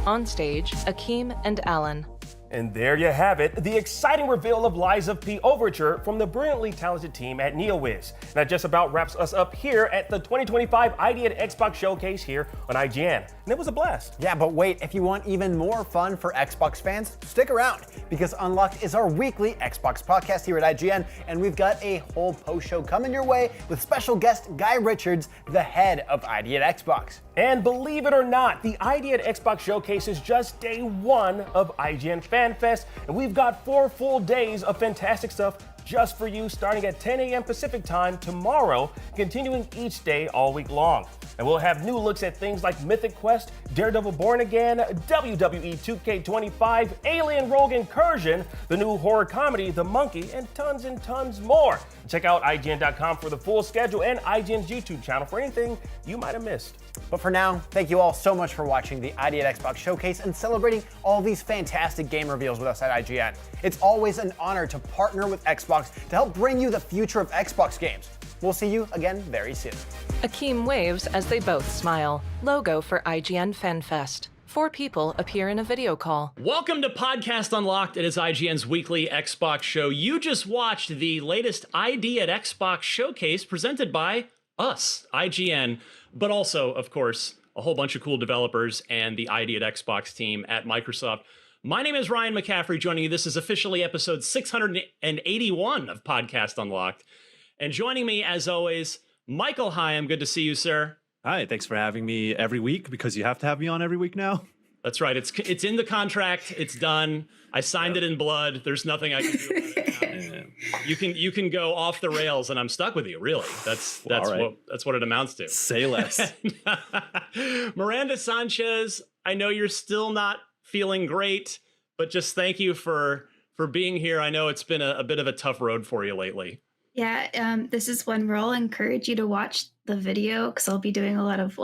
On stage, Akeem and Alan. And there you have it, the exciting reveal of Lies of P Overture from the brilliantly talented team at NeoWiz. That just about wraps us up here at the 2025 ID at Xbox Showcase here on IGN. And it was a blast. Yeah, but wait, if you want even more fun for Xbox fans, stick around, because Unlocked is our weekly Xbox podcast here at IGN, and we've got a whole post show coming your way with special guest Guy Richards, the head of ID at Xbox. And believe it or not, the ID at Xbox Showcase is just day one of IGN Fan Fest, and we've got 4 full days of fantastic stuff just for you, starting at 10 a.m. Pacific time tomorrow, continuing each day all week long. And we'll have new looks at things like Mythic Quest, Daredevil Born Again, WWE 2K25, Alien Rogue Incursion, the new horror comedy The Monkey, and tons more. Check out IGN.com for the full schedule and IGN's YouTube channel for anything you might have missed. But for now, thank you all so much for watching the ID at Xbox Showcase and celebrating all these fantastic game reveals with us at IGN. It's always an honor to partner with Xbox to help bring you the future of Xbox games. We'll see you again very soon. Akeem waves as they both smile. Logo for IGN Fan Fest. 4 people appear in a video call. Welcome to Podcast Unlocked. It is IGN's weekly Xbox show. You just watched the latest ID at Xbox showcase presented by us, IGN, but also, of course, a whole bunch of cool developers and the ID at Xbox team at Microsoft. My name is Ryan McCaffrey joining you. This is officially episode 681 of Podcast Unlocked. And joining me, as always, Michael Hyam. Good to see you, sir. Hi, thanks for having me every week, because you have to have me on every week now. That's right. It's in the contract. It's done. I signed it in blood. There's nothing I can do about it now. You can go off the rails, and I'm stuck with you. Really, that's right. That's what it amounts to. Say less. Miranda Sanchez, I know you're still not feeling great, but just thank you for being here. I know it's been a bit of a tough road for you lately. Yeah, this is one where I'll encourage you to watch the video, because I'll be doing a lot of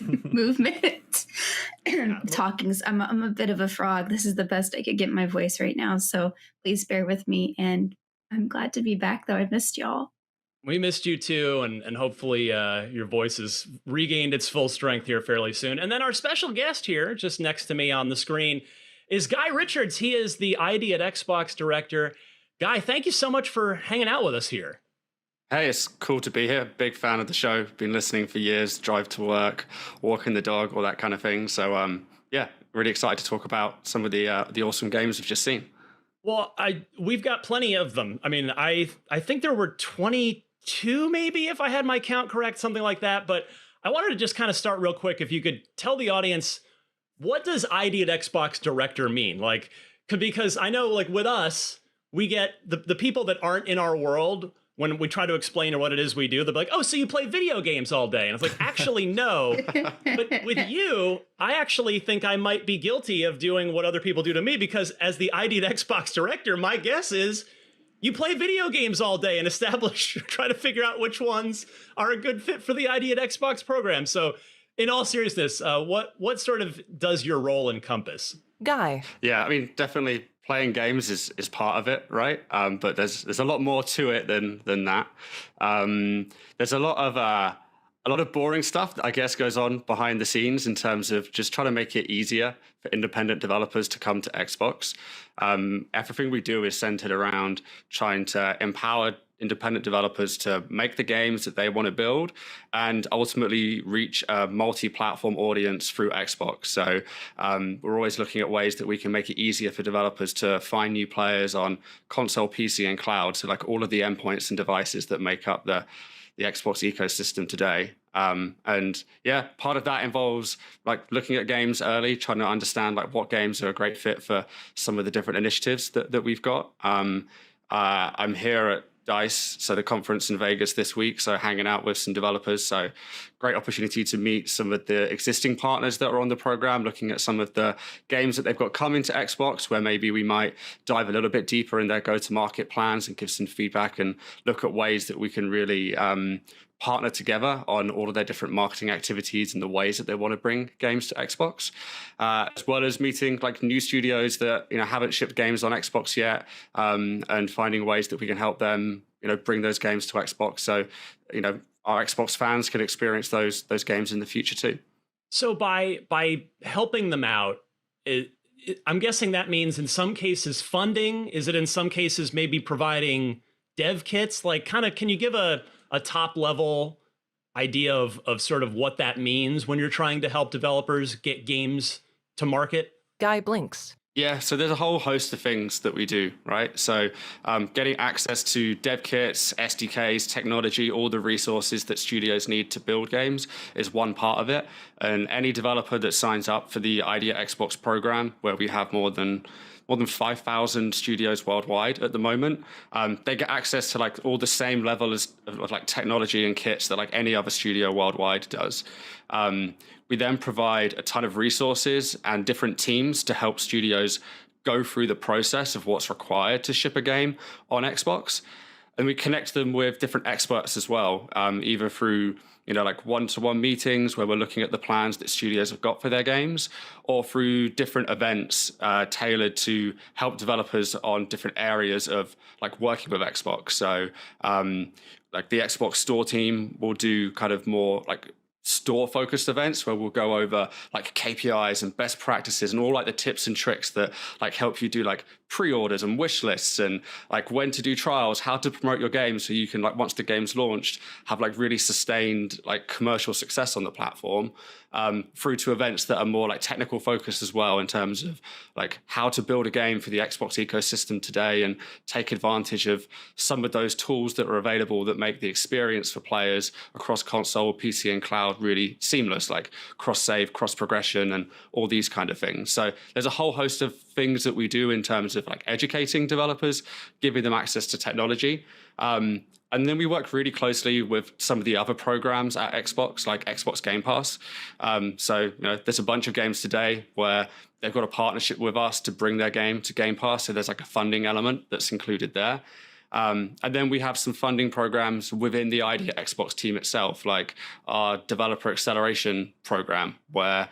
movement, talking. I'm a bit of a frog. This is the best I could get my voice right now, so please bear with me. And I'm glad to be back, though. I missed y'all. We missed you too, and hopefully your voice has regained its full strength here fairly soon. And then our special guest here, just next to me on the screen, is Guy Richards. He is the ID at Xbox director. Guy, thank you so much for hanging out with us here. Hey, it's cool to be here. Big fan of the show. Been listening for years, drive to work, walking the dog, all that kind of thing. So yeah, really excited to talk about some of the awesome games we've just seen. Well, we've got plenty of them. I mean, I think there were 22 maybe, if I had my count correct, something like that. But I wanted to just kind of start real quick. If you could tell the audience, what does ID at Xbox director mean? Like, because I know like with us, we get the people that aren't in our world, when we try to explain what it is we do, they'll be like, oh, so you play video games all day. And it's like, actually, no. But with you, I actually think I might be guilty of doing what other people do to me, because as the ID at Xbox director, my guess is you play video games all day and try to figure out which ones are a good fit for the ID at Xbox program. So in all seriousness, what sort of does your role encompass? Guy. Yeah, I mean, definitely playing games is part of it, right? But there's a lot more to it than that. There's a lot of boring stuff that I guess goes on behind the scenes in terms of just trying to make it easier for independent developers to come to Xbox. Everything we do is centered around trying to empower independent developers to make the games that they want to build and ultimately reach a multi-platform audience through Xbox. So we're always looking at ways that we can make it easier for developers to find new players on console, PC, and cloud. So like all of the endpoints and devices that make up the Xbox ecosystem today. And yeah, part of that involves like looking at games early, trying to understand like what games are a great fit for some of the different initiatives that we've got. I'm here at DICE, so the conference in Vegas this week, so hanging out with some developers. So great opportunity to meet some of the existing partners that are on the program, looking at some of the games that they've got coming to Xbox, where maybe we might dive a little bit deeper in their go-to-market plans and give some feedback and look at ways that we can really partner together on all of their different marketing activities and the ways that they want to bring games to Xbox, as well as meeting like new studios that haven't shipped games on Xbox yet, and finding ways that we can help them bring those games to Xbox, so our Xbox fans can experience those games in the future too. So by helping them out, I'm guessing that means in some cases funding. Is it in some cases maybe providing dev kits? Like, kind of, can you give a top level idea of sort of what that means when you're trying to help developers get games to market? Guy blinks. Yeah, so there's a whole host of things that we do, right? So getting access to dev kits, SDKs, technology, all the resources that studios need to build games is one part of it. And any developer that signs up for the ID at Xbox program, where we have more than 5,000 studios worldwide at the moment, they get access to like all the same levels of like technology and kits that like any other studio worldwide does. We then provide a ton of resources and different teams to help studios go through the process of what's required to ship a game on Xbox. And we connect them with different experts as well, either through like one-to-one meetings where we're looking at the plans that studios have got for their games, or through different events tailored to help developers on different areas of like working with Xbox. So like the Xbox store team will do kind of more like store-focused events where we'll go over like KPIs and best practices and all like the tips and tricks that like help you do like pre-orders and wish lists and like when to do trials, how to promote your game so you can like once the game's launched have like really sustained like commercial success on the platform, through to events that are more like technical focused as well in terms of like how to build a game for the Xbox ecosystem today and take advantage of some of those tools that are available that make the experience for players across console, PC and cloud really seamless, like cross-save, cross-progression and all these kind of things. So there's a whole host of things that we do in terms of like educating developers, giving them access to technology. And then we work really closely with some of the other programs at Xbox, like Xbox Game Pass. So there's a bunch of games today where they've got a partnership with us to bring their game to Game Pass. So there's like a funding element that's included there. And then we have some funding programs within the Idea Xbox team itself, like our developer acceleration program, where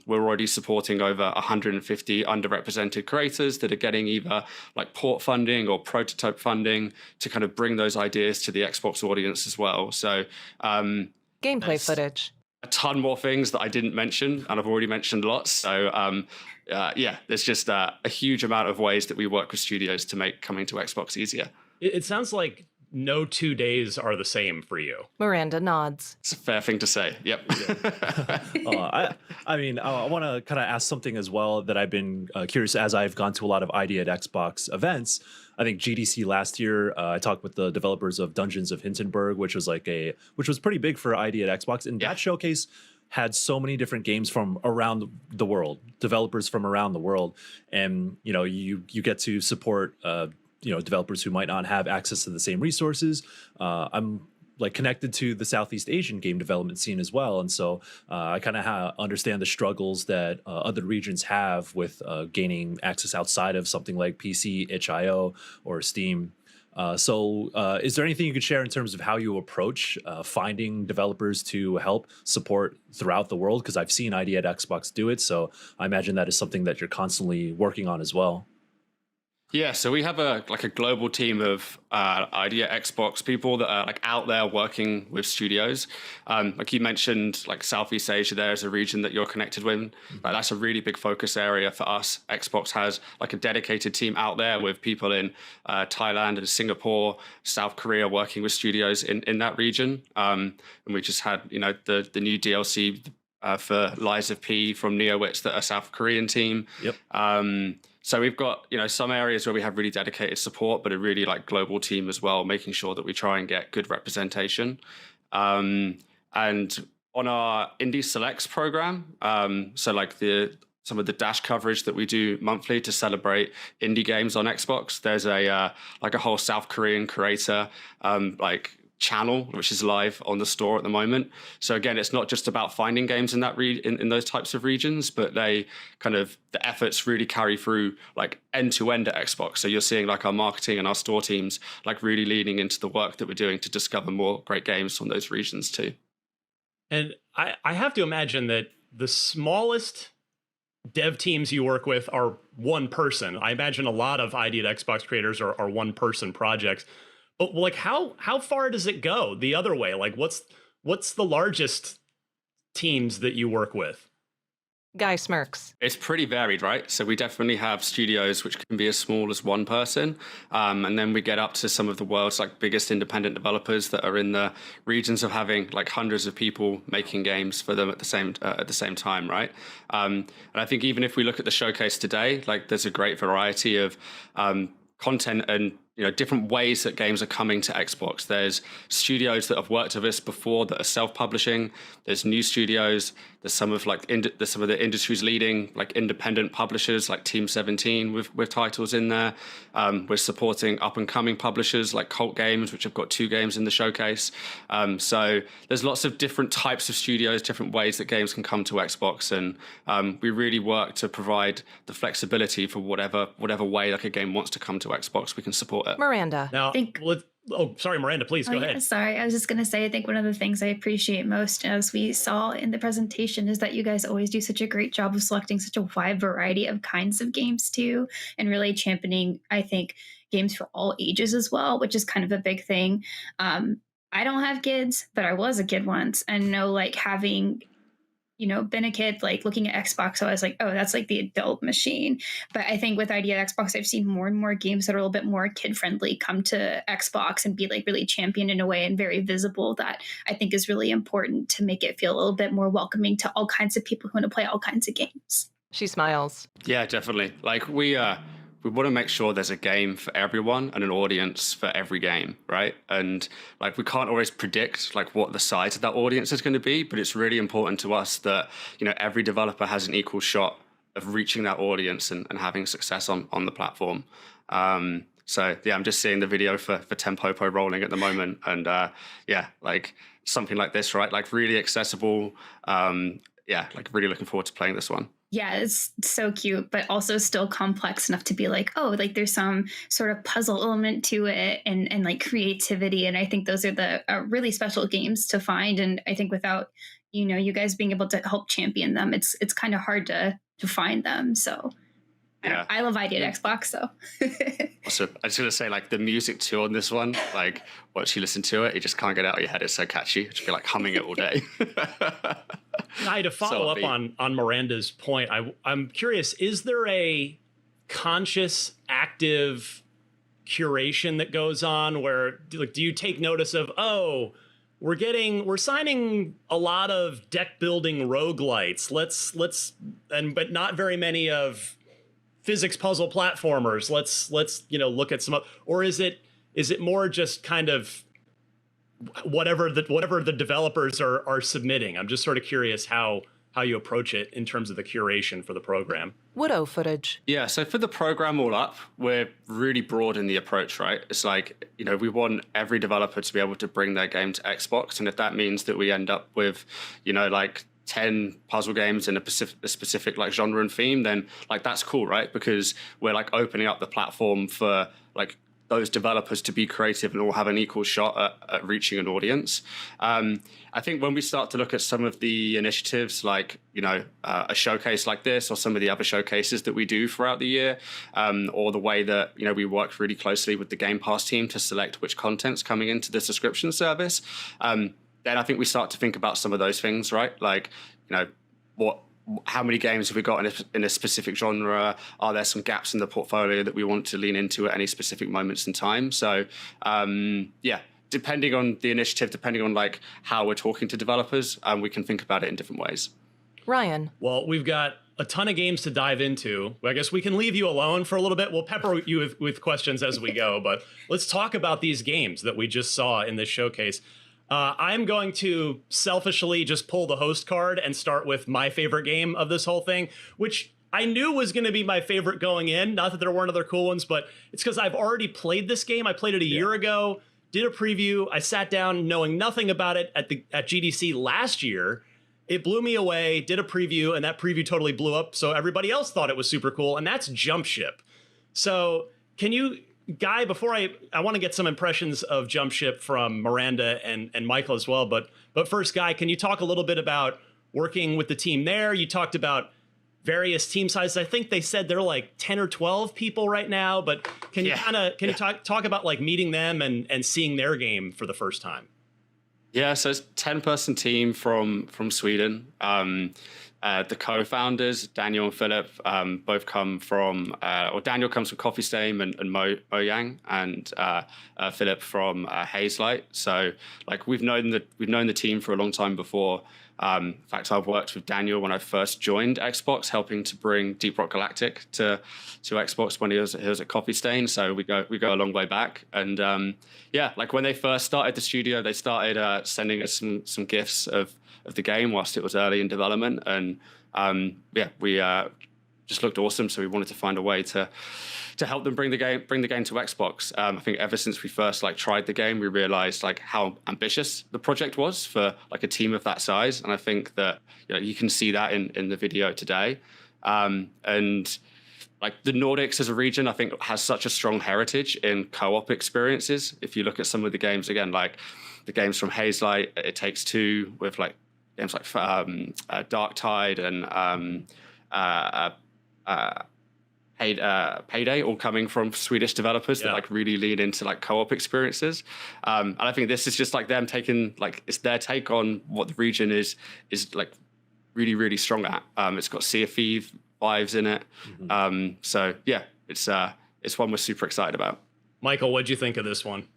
we're already supporting over 150 underrepresented creators that are getting either like port funding or prototype funding to kind of bring those ideas to the Xbox audience as well. So gameplay footage. A ton more things that I didn't mention, and I've already mentioned lots. So yeah, there's just a huge amount of ways that we work with studios to make coming to Xbox easier. It sounds like no 2 days are the same for you. Miranda nods. It's a fair thing to say. Yep. I mean, I want to kind of ask something as well that I've been curious as I've gone to a lot of Idea at Xbox events. I think GDC last year, I talked with the developers of Dungeons of Hindenburg, which was pretty big for Idea at Xbox, and that showcase had so many different games from around the world, developers from around the world, and you get to support developers who might not have access to the same resources. I'm like connected to the Southeast Asian game development scene as well, and so I kind of understand the struggles that other regions have with gaining access outside of something like PC, itch.io, or Steam. So is there anything you could share in terms of how you approach finding developers to help support throughout the world? Because I've seen Idea at Xbox do it, so I imagine that is something that you're constantly working on as well. Yeah, so we have a global team of Idea Xbox people that are like out there working with studios. Like you mentioned, like Southeast Asia, there is a region that you're connected with. Like that's a really big focus area for us. Xbox has like a dedicated team out there with people in Thailand and Singapore, South Korea, working with studios in that region. And we just had the new DLC for Lies of P from NeoWitz, that are South Korean team. Yep. So we've got, some areas where we have really dedicated support, but a really like global team as well, making sure that we try and get good representation. And on our Indie Selects program, so like some of the dash coverage that we do monthly to celebrate indie games on Xbox, there's a whole South Korean creator channel which is live on the store at the moment. So again, it's not just about finding games in that in those types of regions, but the efforts really carry through like end to end at Xbox. So you're seeing like our marketing and our store teams like really leaning into the work that we're doing to discover more great games from those regions too. And I have to imagine that the smallest dev teams you work with are one person. I imagine a lot of Idea at Xbox creators are one person projects. But like how far does it go the other way? Like what's the largest teams that you work with? Guy smirks. It's pretty varied, right? So we definitely have studios which can be as small as one person. And then we get up to some of the world's like biggest independent developers that are in the regions of having like hundreds of people making games for them at the same time, right? And I think even if we look at the showcase today, like there's a great variety of content and different ways that games are coming to Xbox. There's studios that have worked with us before that are self-publishing. There's new studios. There's some of some of the industry's leading like independent publishers like Team 17 with titles in there. We're supporting up and coming publishers like Cult Games, which have got 2 games in the showcase. So there's lots of different types of studios, different ways that games can come to Xbox, and we really work to provide the flexibility for whatever way like a game wants to come to Xbox. We can support it. Miranda. Now, sorry, Miranda, please go ahead. Sorry, I was just going to say, I think one of the things I appreciate most, as we saw in the presentation, is that you guys always do such a great job of selecting such a wide variety of kinds of games too, and really championing, I think, games for all ages as well, which is kind of a big thing. I don't have kids, but I was a kid once, and know like having been a kid, like looking at Xbox, I was like, oh, that's like the adult machine. But I think with Idea Xbox, I've seen more and more games that are a little bit more kid friendly come to Xbox and be like really championed in a way and very visible, that I think is really important to make it feel a little bit more welcoming to all kinds of people who want to play all kinds of games. She smiles. Yeah, definitely. Like we want to make sure there's a game for everyone and an audience for every game, right? And like we can't always predict like what the size of that audience is going to be, but it's really important to us that every developer has an equal shot of reaching that audience and having success on the platform. So yeah, I'm just seeing the video for Tempopo rolling at the moment, and like something like this, right? Like really accessible, yeah, like really looking forward to playing this one. Yeah, it's so cute, but also still complex enough to be like, oh, like there's some sort of puzzle element to it and like creativity. And I think those are the really special games to find. And I think without, you guys being able to help champion them, it's kind of hard to find them. So yeah, I love ID at Xbox, so. Also, I was going to say, like, the music too on this one, like, once you listen to it, you just can't get it out of your head. It's so catchy. You just feel like humming it all day. To follow up on Miranda's point, I'm curious, is there a conscious, active curation that goes on where, like, do you take notice of, oh, we're signing a lot of deck building roguelites. But not very many of physics puzzle platformers. Let's look at some, or is it more just kind of whatever the developers are submitting? I'm just sort of curious how you approach it in terms of the curation for the program. Woodo footage. Yeah, so for the program all up, we're really broad in the approach, right? It's like, we want every developer to be able to bring their game to Xbox. And if that means that we end up with, like 10 puzzle games in a specific like genre and theme, then like that's cool, right? Because we're like opening up the platform for like those developers to be creative and all have an equal shot at reaching an audience. I think when we start to look at some of the initiatives, like, a showcase like this or some of the other showcases that we do throughout the year, or the way that, we work really closely with the Game Pass team to select which content's coming into the subscription service, then I think we start to think about some of those things, right? Like, how many games have we got in a specific genre? Are there some gaps in the portfolio that we want to lean into at any specific moments in time? So, depending on the initiative, depending on like how we're talking to developers, we can think about it in different ways. Ryan. Well, we've got a ton of games to dive into. I guess we can leave you alone for a little bit. We'll pepper you with questions as we go, but let's talk about these games that we just saw in this showcase. I'm going to selfishly just pull the host card and start with my favorite game of this whole thing, which I knew was going to be my favorite going in. Not that there weren't other cool ones, but it's because I've already played this game. I played it a year ago, did a preview. I sat down knowing nothing about it at GDC last year. It blew me away, did a preview, and that preview totally blew up. So everybody else thought it was super cool, and that's Jump Ship. So can you... Guy, before I want to get some impressions of Jump Ship from Miranda and Michael as well, but first, Guy, can you talk a little bit about working with the team there? You talked about various team sizes. I think they said they're like 10 or 12 people right now, but can you talk about like meeting them and seeing their game for the first time? Yeah, so it's a 10-person team from Sweden. The co-founders, Daniel and Philip, both come from, or Daniel comes from Coffee Stain and Mojang, and Philip from Hazelight. So, like, we've known the team for a long time before. In fact, I've worked with Daniel when I first joined Xbox, helping to bring Deep Rock Galactic to Xbox when he was at Coffee Stain. So we go a long way back. And like when they first started the studio, they started sending us some gifts of the game whilst it was early in development, and we just looked awesome. So we wanted to find a way to help them bring the game to Xbox. I think ever since we first tried the game, we realized how ambitious the project was for a team of that size, and I think that you can see that in the video today. And the Nordics as a region, I think, has such a strong heritage in co-op experiences. If you look at some of the games again, like the games from Hazelight, It Takes Two, with games like Dark Tide and Payday, all coming from Swedish developers that really lean into co-op experiences. And I think this is just them taking it's their take on what the region is really, really strong at. It's got Sea of Thieves vibes in it. Mm-hmm. So yeah, it's one we're super excited about. Michael, what'd you think of this one?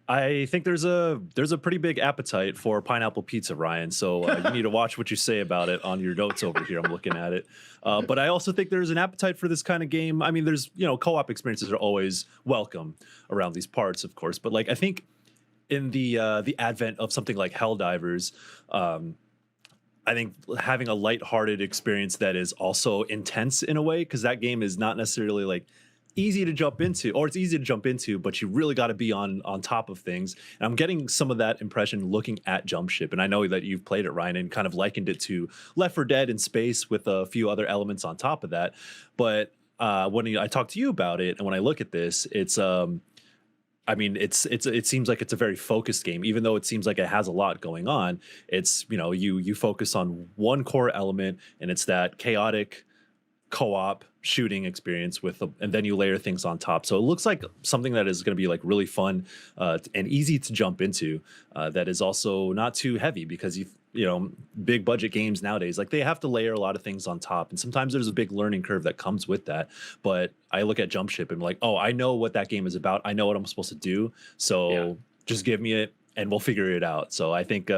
I think there's a pretty big appetite for pineapple pizza, Ryan. So you need to watch what you say about it on your notes over here. I'm looking at it. But I also think there's an appetite for this kind of game. I mean, there's, co-op experiences are always welcome around these parts, of course. But I think in the advent of something like Helldivers, I think having a lighthearted experience that is also intense in a way, because that game is not necessarily easy to jump into, but you really got to be on top of things. And I'm getting some of that impression looking at Jump Ship, and I know that you've played it, Ryan, and kind of likened it to Left 4 Dead in space with a few other elements on top of that. But when I talk to you about it, and when I look at this, it's it seems like it's a very focused game, even though it seems like it has a lot going on. It's, you focus on one core element, and it's that chaotic co-op shooting experience and then you layer things on top. So it looks like something that is going to be like really fun and easy to jump into, that is also not too heavy, because big budget games nowadays, like, they have to layer a lot of things on top, and sometimes there's a big learning curve that comes with that. But I look at Jump Ship and I'm like, oh, I know what that game is about, I know what I'm supposed to do, so just give me it and we'll figure it out. So I think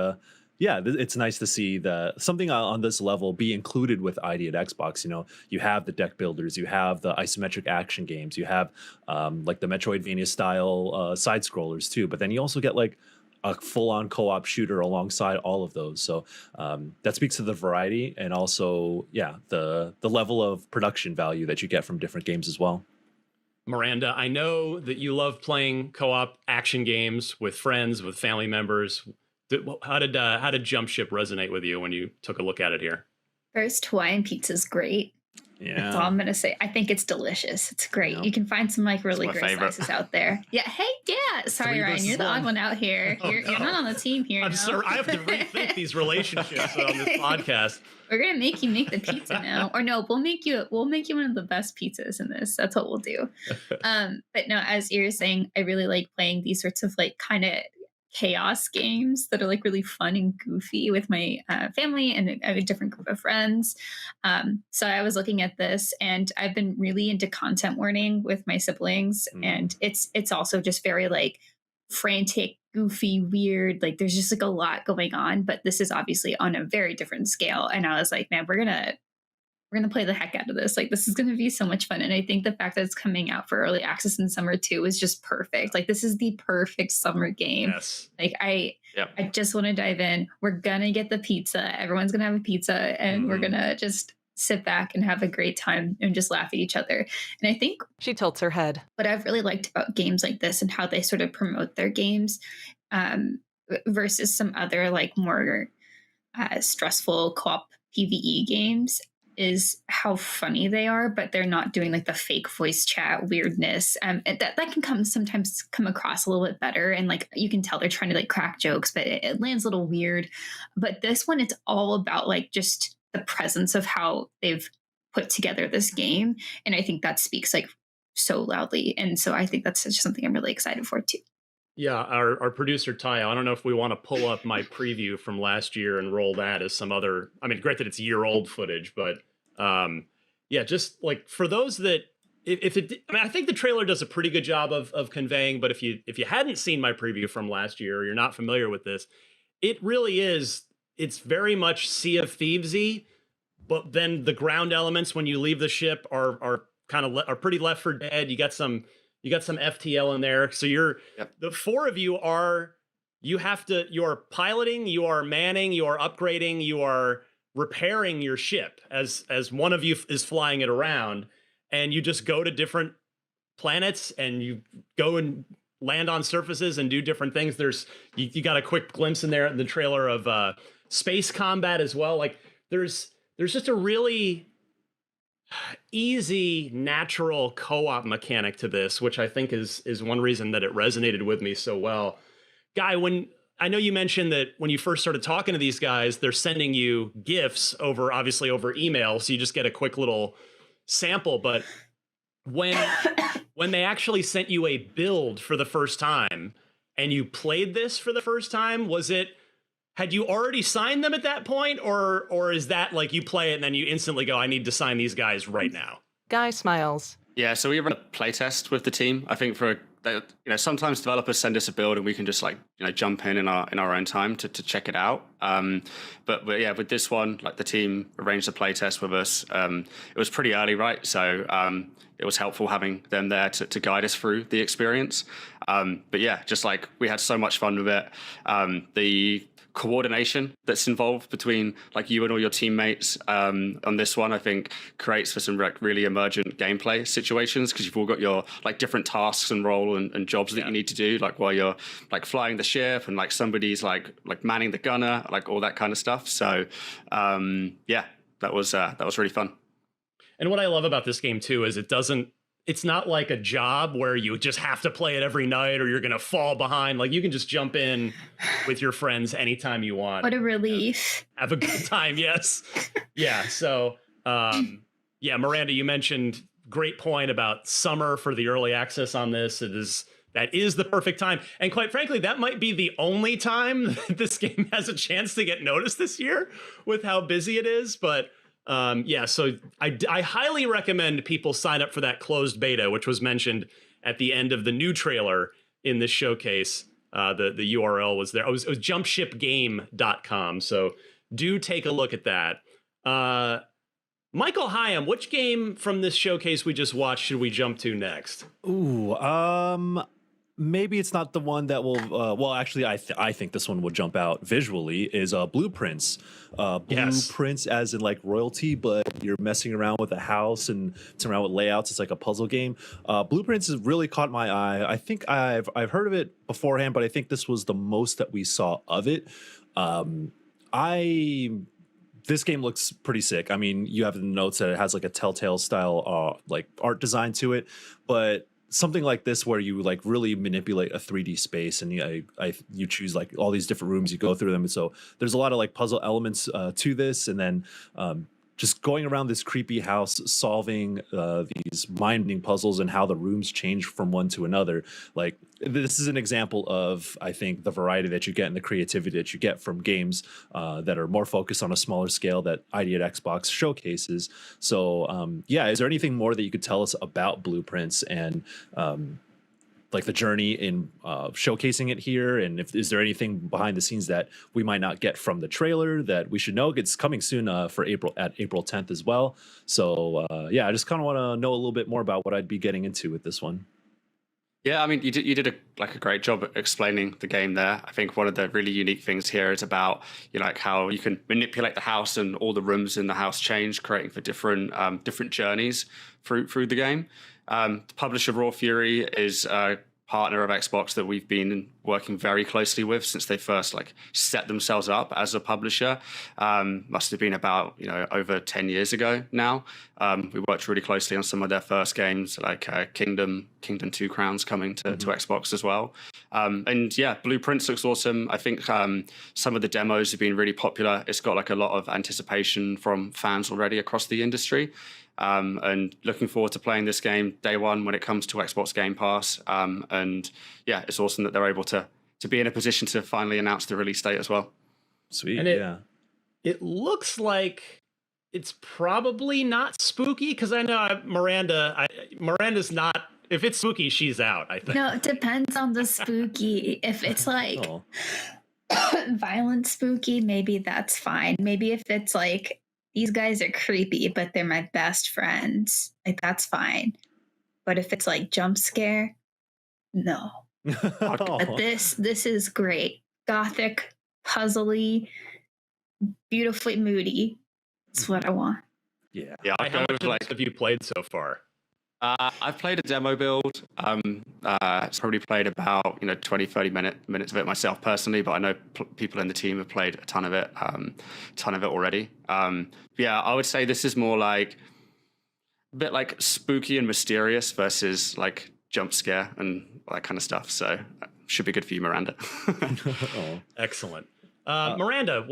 it's nice to see something on this level be included with ID at Xbox. You have the deck builders, you have the isometric action games, you have like the Metroidvania style side scrollers too, but then you also get like a full-on co-op shooter alongside all of those. So that speaks to the variety, and also the level of production value that you get from different games as well. Miranda, I know that you love playing co-op action games with friends, with family members. How did Jump Ship resonate with you when you took a look at it here? First, Hawaiian pizza's great. Yeah, that's all I'm gonna say. I think it's delicious. It's great. You can find some like really great slices out there. Yeah. Hey, sorry, Ryan, you're the odd one out here. You're not on the team here. I'm sorry. I have to rethink these relationships on this podcast. We're gonna make you make the pizza now, or no? We'll make you one of the best pizzas in this. That's what we'll do. But no, as you're saying, I really like playing these sorts of like kind of chaos games that are like really fun and goofy with my family and a different group of friends. So I was looking at this, and I've been really into content warning with my siblings, and it's also just very like frantic, goofy, weird. Like there's just like a lot going on, but this is obviously on a very different scale. And I was like, man, we're gonna play the heck out of this. Like, this is gonna be so much fun. And I think the fact that it's coming out for early access in summer too is just perfect. Like, this is the perfect summer game. Yes. Like, I just want to dive in. We're gonna get the pizza. Everyone's gonna have a pizza, and we're gonna just sit back and have a great time and just laugh at each other. And I think she tilts her head. What I've really liked about games like this and how they sort of promote their games versus some other like more stressful co-op PvE games is how funny they are, but they're not doing like the fake voice chat weirdness. And that can sometimes come across a little bit better. And like, you can tell they're trying to like crack jokes, but it lands a little weird. But this one, it's all about like just the presence of how they've put together this game. And I think that speaks like so loudly. And so I think that's just something I'm really excited for too. Yeah, our producer Ty, I don't know if we want to pull up my preview from last year and roll that as some other. I mean, granted, it's year-old footage, but just like for those that, I think the trailer does a pretty good job of conveying. But if you hadn't seen my preview from last year, or you're not familiar with this, it really is. It's very much Sea of Thieves-y, but then the ground elements when you leave the ship are pretty Left 4 Dead. You got some FTL in there. So the four of you you're piloting, you are manning, you are upgrading, you are repairing your ship as one of you is flying it around, and you just go to different planets and you go and land on surfaces and do different things. You got a quick glimpse in there in the trailer of space combat as well. Like there's just a really easy, natural co-op mechanic to this, which I think is one reason that it resonated with me so well. Guy, when I know you mentioned that when you first started talking to these guys, they're sending you GIFs over email, so you just get a quick little sample. But when they actually sent you a build for the first time and you played this for the first time, had you already signed them at that point, or is that like you play it and then you instantly go, I need to sign these guys right now? Guy smiles. Yeah, so we run a playtest with the team. I think sometimes developers send us a build and we can just jump in our own time to check it out. But yeah, with this one, like the team arranged a playtest with us. It was pretty early, right? So it was helpful having them there to guide us through the experience. But yeah, just like we had so much fun with it. The coordination that's involved between like you and all your teammates on this one, I think creates for some really emergent gameplay situations, because you've all got your like different tasks and role and jobs that you need to do, like while you're like flying the ship and like somebody's like manning the gunner, like all that kind of stuff. So yeah, that was really fun. And what I love about this game too is it's not like a job where you just have to play it every night or you're going to fall behind. Like you can just jump in with your friends anytime you want. What a relief. Have a good time. Yes. Yeah. So, yeah, Miranda, you mentioned great point about summer for the early access on this. That is the perfect time. And quite frankly, that might be the only time that this game has a chance to get noticed this year with how busy it is. But yeah, so I highly recommend people sign up for that closed beta, which was mentioned at the end of the new trailer in this showcase. The URL was there. It was jumpshipgame.com. So do take a look at that. Michael Hyam, which game from this showcase we just watched should we jump to next? Ooh, maybe it's not the one that will. Well, actually, I think this one will jump out visually. Is Blueprints. Blueprints, as in like royalty, but you're messing around with a house and messing around with layouts. It's like a puzzle game. Blueprints has really caught my eye. I think I've heard of it beforehand, but I think this was the most that we saw of it. This game looks pretty sick. I mean, you have the notes that it has like a Telltale style like art design to it, but something like this where you like really manipulate a 3D space and you choose like all these different rooms, you go through them. And so there's a lot of like puzzle elements to this. And then just going around this creepy house, solving these mind-bending puzzles and how the rooms change from one to another. Like this is an example of, I think, the variety that you get and the creativity that you get from games that are more focused on a smaller scale that ID at Xbox showcases. So yeah, is there anything more that you could tell us about Blueprints and like the journey in showcasing it here? And is there anything behind the scenes that we might not get from the trailer that we should know? It's coming soon for April 10th as well. So yeah, I just kind of want to know a little bit more about what I'd be getting into with this one. Yeah, I mean, you did a great job at explaining the game there. I think one of the really unique things here is about like how you can manipulate the house and all the rooms in the house change, creating for different journeys through the game. The publisher Raw Fury is a partner of Xbox that we've been working very closely with since they first like set themselves up as a publisher. Must have been about over 10 years ago now. We worked really closely on some of their first games, like Kingdom 2 Crowns coming to Xbox as well. And yeah, Blueprints looks awesome. I think some of the demos have been really popular. It's got like a lot of anticipation from fans already across the industry. And looking forward to playing this game day one when it comes to Xbox Game Pass. And yeah, it's awesome that they're able to be in a position to finally announce the release date as well. Sweet. And it looks like it's probably not spooky, because I know Miranda's not. If it's spooky, she's out, I think. No, it depends on the spooky. If it's like violent spooky, maybe that's fine. Maybe if it's like, these guys are creepy, but they're my best friends, like that's fine. But if it's like jump scare, no. But this is great. Gothic, puzzly, beautifully moody. That's what I want. Yeah. How much have you played so far? I've played a demo build. It's probably played about 20-30 minutes of it myself personally, but I know people in the team have played a ton of it already. Yeah, I would say this is more like a bit like spooky and mysterious versus like jump scare and all that kind of stuff. So should be good for you, Miranda. Excellent. Miranda,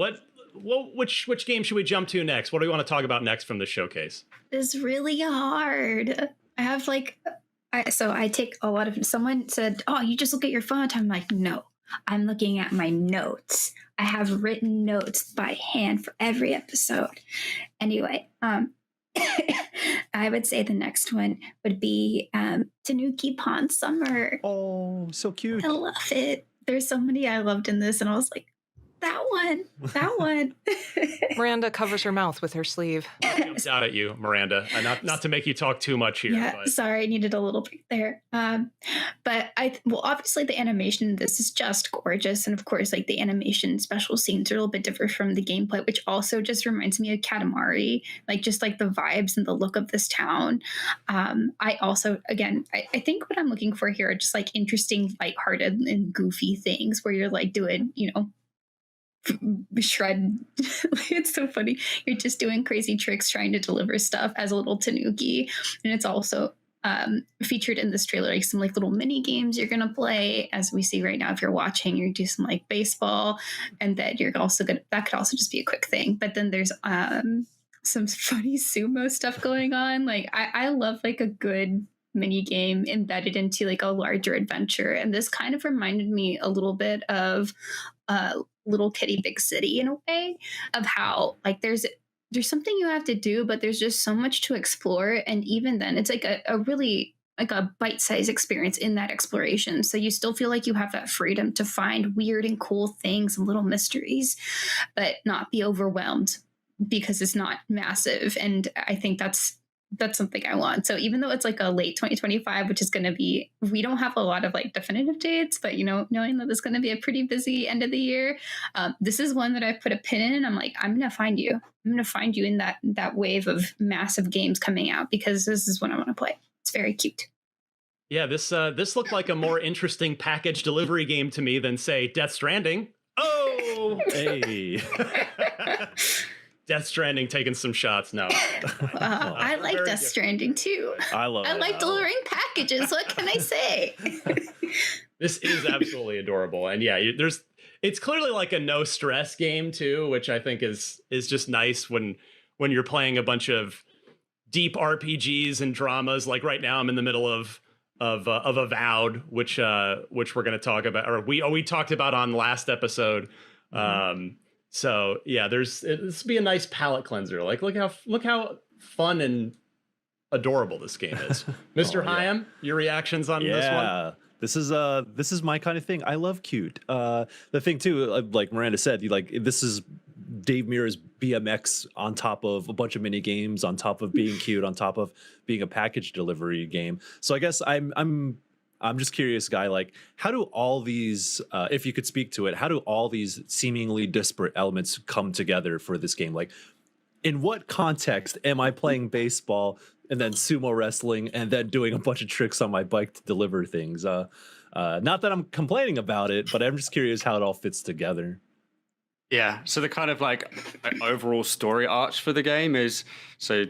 which game should we jump to next? What do we want to talk about next from the showcase? It's really hard. I have I take a lot of, someone said, oh, you just look at your phone. I'm like, no, I'm looking at my notes. I have written notes by hand for every episode. Anyway, I would say the next one would be Tanuki Pon Summer. Oh, so cute. I love it. There's so many I loved in this, and I was like, That one. Miranda covers her mouth with her sleeve. Jumps out at you, Miranda. Not to make you talk too much here. Yeah, But. sorry, I needed a little break there. But obviously the animation in this is just gorgeous, and of course, like the animation special scenes are a little bit different from the gameplay, which also just reminds me of Katamari, like just like the vibes and the look of this town. I also, again, I think what I'm looking for here are just like interesting, lighthearted, and goofy things where you're like doing, shred. It's so funny. You're just doing crazy tricks trying to deliver stuff as a little Tanuki, and it's also featured in this trailer like some like little mini games you're gonna play. As we see right now, if you're watching, you do some like baseball, and then you're also gonna, that could also just be a quick thing. But then there's some funny sumo stuff going on. Like I love like a good mini game embedded into like a larger adventure, and this kind of reminded me a little bit of Little Kitty Big City in a way, of how like there's something you have to do, but there's just so much to explore, and even then it's like a really like a bite-sized experience in that exploration, so you still feel like you have that freedom to find weird and cool things and little mysteries, but not be overwhelmed because it's not massive. And I think that's something I want. So even though it's like a late 2025, which is going to be, we don't have a lot of like definitive dates, but knowing that it's going to be a pretty busy end of the year, this is one that I put a pin in, and I'm like, I'm going to find you. I'm going to find you in that wave of massive games coming out, because this is what I want to play. It's very cute. Yeah, this looked like a more interesting package delivery game to me than, say, Death Stranding. Oh! Hey. Death Stranding taking some shots now. I like Death Stranding too. I like delivering packages. What can I say? This is absolutely adorable, and yeah, it's clearly like a no stress game too, which I think is just nice when you're playing a bunch of deep RPGs and dramas. Like right now, I'm in the middle of Avowed, which we're going to talk about, or we talked about on last episode. So yeah, this will be a nice palate cleanser. Like look how fun and adorable this game is. Mr. Hyam, your reactions on this one? This is my kind of thing. I love cute. The thing too, like Miranda said, this is Dave Mirra's BMX on top of a bunch of mini games, on top of being cute, on top of being a package delivery game. So I guess I'm just curious, Guy, like how do all these, if you could speak to it, how do all these seemingly disparate elements come together for this game? Like in what context am I playing baseball and then sumo wrestling and then doing a bunch of tricks on my bike to deliver things? Not that I'm complaining about it, but I'm just curious how it all fits together. Yeah, so the kind of like overall story arch for the game is, so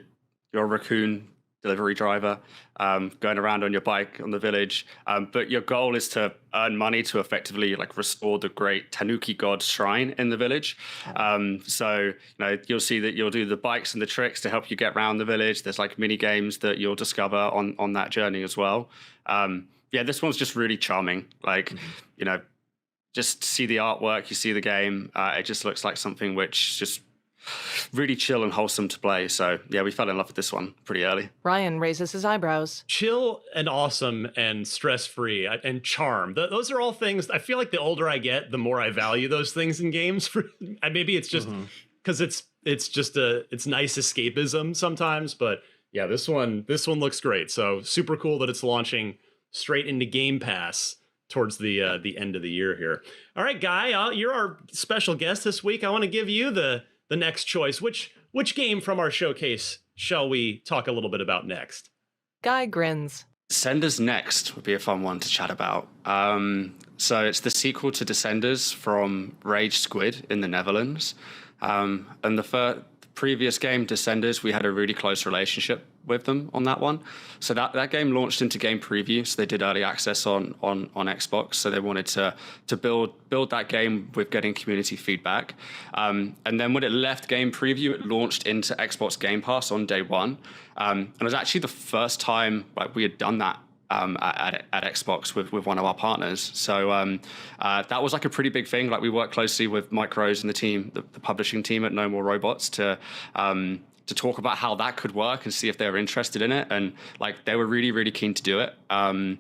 you're a raccoon delivery driver, going around on your bike on the village, but your goal is to earn money to effectively like restore the great Tanuki god shrine in the village. So you'll see that you'll do the bikes and the tricks to help you get around the village. There's like mini games that you'll discover on that journey as well. Yeah, this one's just really charming. Like just see the artwork, you see the game. It just looks like something which just really chill and wholesome to play. So yeah, we fell in love with this one pretty early. Ryan raises his eyebrows. Chill and awesome and stress-free and charm. Those are all things, I feel like the older I get, the more I value those things in games. Maybe it's just because it's nice escapism sometimes, but yeah, this one looks great. So super cool that it's launching straight into Game Pass towards the end of the year here. All right, Guy, you're our special guest this week. I want to give you the next choice. Which game from our showcase shall we talk a little bit about next? Guy grins. Descenders Next would be a fun one to chat about. So it's the sequel to Descenders from Rage Squid in the Netherlands. And the previous game, Descenders, we had a really close relationship with them on that one. So that game launched into game preview. So they did early access on Xbox. So they wanted to build that game with getting community feedback. And then when it left game preview, it launched into Xbox Game Pass on day one. And it was actually the first time we had done that at Xbox with one of our partners. So that was like a pretty big thing. Like we worked closely with Mike Rose and the team, the publishing team at No More Robots to talk about how that could work and see if they were interested in it. And like they were really, really keen to do it. And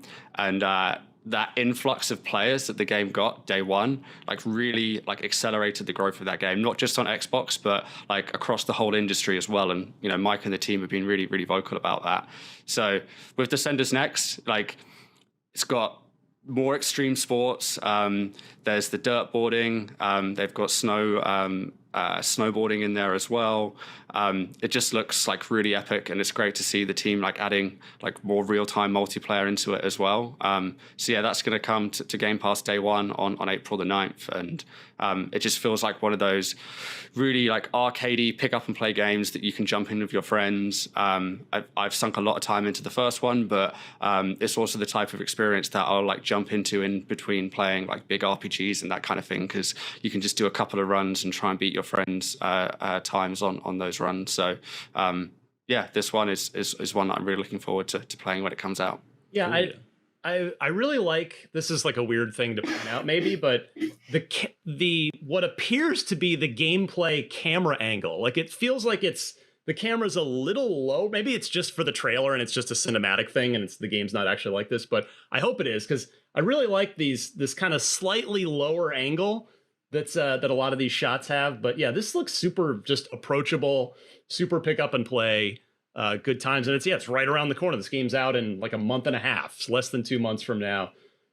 that influx of players that the game got day one, like really like accelerated the growth of that game, not just on Xbox, but like across the whole industry as well. And, you know, Mike and the team have been really, really vocal about that. So with Descenders Next, like it's got more extreme sports. There's the dirt boarding. They've got snowboarding in there as well. It just looks like really epic, and it's great to see the team like adding like more real-time multiplayer into it as well. So yeah, that's going to come to Game Pass day one on April the 9th, and it just feels like one of those really like arcadey pick up and play games that you can jump in with your friends. I've sunk a lot of time into the first one, but it's also the type of experience that I'll like jump into in between playing like big RPGs and that kind of thing, because you can just do a couple of runs and try and beat your friends' times on those runs. So yeah, this one is one that I'm really looking forward to playing when it comes out. Yeah, I really like, this is like a weird thing to point out maybe, but the what appears to be the gameplay camera angle, like it feels like the camera's a little low. Maybe it's just for the trailer and it's just a cinematic thing and the game's not actually like this, but I hope it is, because I really like this kind of slightly lower angle that a lot of these shots have. But yeah, this looks super just approachable, super pick up and play, good times. And it's right around the corner. This game's out in like a month and a half. It's less than 2 months from now.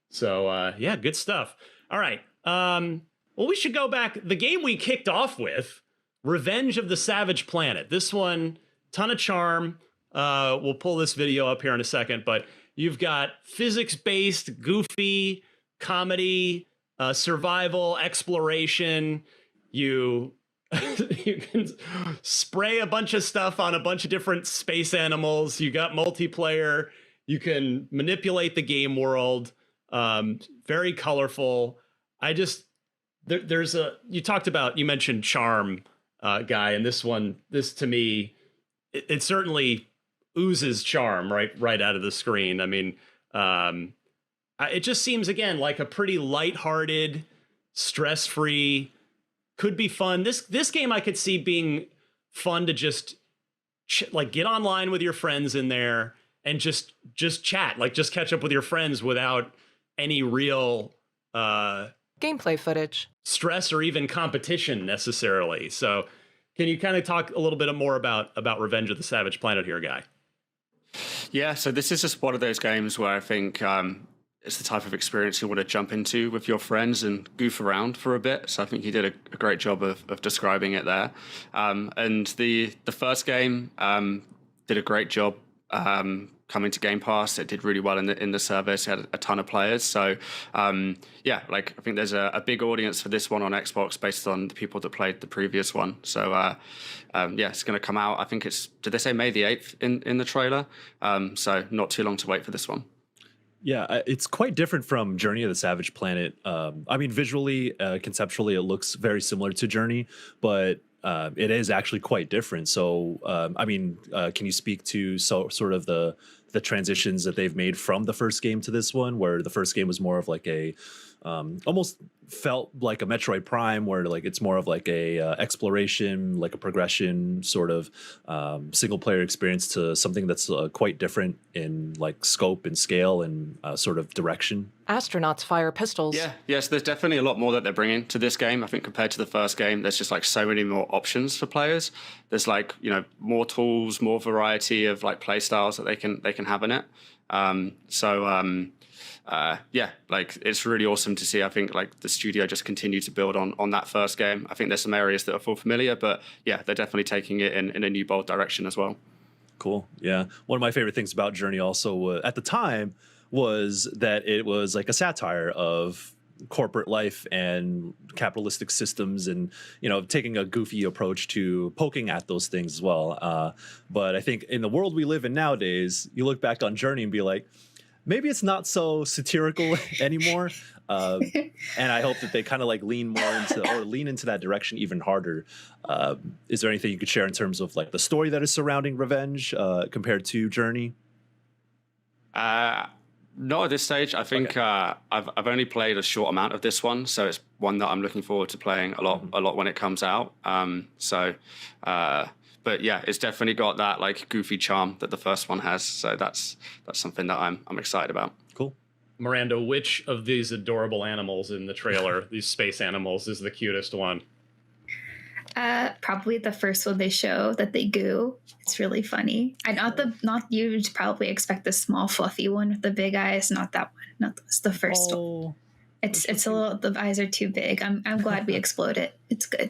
So yeah, good stuff. All right. Well, we should go back. The game we kicked off with, Revenge of the Savage Planet. This one, ton of charm. We'll pull this video up here in a second, but you've got physics-based, goofy, comedy, survival, exploration. You can spray a bunch of stuff on a bunch of different space animals. You got multiplayer. You can manipulate the game world. Very colorful. You mentioned charm, Guy, and this to me, it certainly oozes charm right out of the screen. I mean, it just seems, again, like a pretty lighthearted, stress-free, could be fun. This game I could see being fun to just like get online with your friends in there and just chat, like just catch up with your friends without any real gameplay footage, stress, or even competition necessarily. So can you kind of talk a little bit more about Revenge of the Savage Planet here, Guy? Yeah, so this is just one of those games where I think it's the type of experience you want to jump into with your friends and goof around for a bit. So I think you did a great job of describing it there. And the first game did a great job coming to Game Pass. It did really well in the service. It had a ton of players. So yeah, like I think there's a big audience for this one on Xbox based on the people that played the previous one. So yeah, it's going to come out. I think did they say May the 8th in the trailer? So not too long to wait for this one. Yeah, it's quite different from Journey of the Savage Planet. I mean, visually, conceptually, it looks very similar to Journey, but it is actually quite different. So, I mean, can you speak to sort of the transitions that they've made from the first game to this one, where the first game was more of like a almost felt like a Metroid Prime, where like it's more of like a exploration, like a progression sort of single player experience, to something that's quite different in like scope and scale and sort of direction. Astronauts fire pistols. Yeah, yes, there's definitely a lot more that they're bringing to this game. I think compared to the first game, there's just like so many more options for players. There's like, you know, more tools, more variety of like play styles that they can have in it. Yeah, like it's really awesome to see. I think like the studio just continue to build on that first game. I think there's some areas that are full familiar, but yeah, they're definitely taking it in a new bold direction as well. Cool. Yeah. One of my favorite things about Journey also at the time was that it was like a satire of corporate life and capitalistic systems, and you know, taking a goofy approach to poking at those things as well. But I think in the world we live in nowadays, you look back on Journey and be like, maybe it's not so satirical anymore. And I hope that they kind of like lean into that direction even harder. Is there anything you could share in terms of like the story that is surrounding Revenge compared to Journey? Not at this stage. I think I've only played a short amount of this one, so it's one that I'm looking forward to playing a lot when it comes out. But yeah, it's definitely got that like goofy charm that the first one has. So that's something that I'm excited about. Cool. Miranda, which of these adorable animals in the trailer, these space animals, is the cutest one? Probably the first one they show that they goo. It's really funny. Not you'd probably expect the small fluffy one with the big eyes. Not that one. Not it's the first one. It's a little. The eyes are too big. I'm glad we explode it. It's good.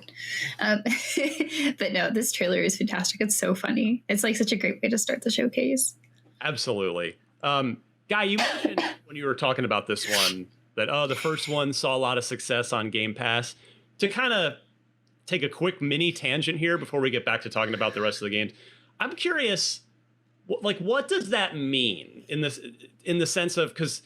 But no, this trailer is fantastic. It's so funny. It's like such a great way to start the showcase. Absolutely. Guy, you mentioned when you were talking about this one that the first one saw a lot of success on Game Pass. To kind of take a quick mini tangent here before we get back to talking about the rest of the games, I'm curious, what does that mean in the sense of, because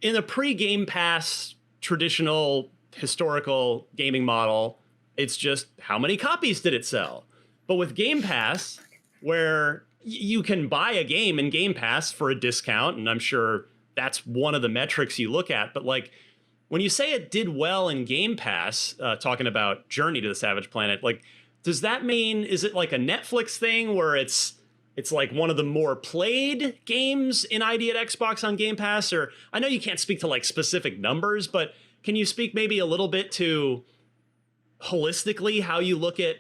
in a pre-Game Pass traditional historical gaming model, it's just how many copies did it sell? But with Game Pass, where you can buy a game in Game Pass for a discount, and I'm sure that's one of the metrics you look at, but like when you say it did well in Game Pass, talking about Journey to the Savage Planet, like, does that mean, is it like a Netflix thing where it's like one of the more played games in ID at Xbox on Game Pass? Or I know you can't speak to like specific numbers, but can you speak maybe a little bit to holistically how you look at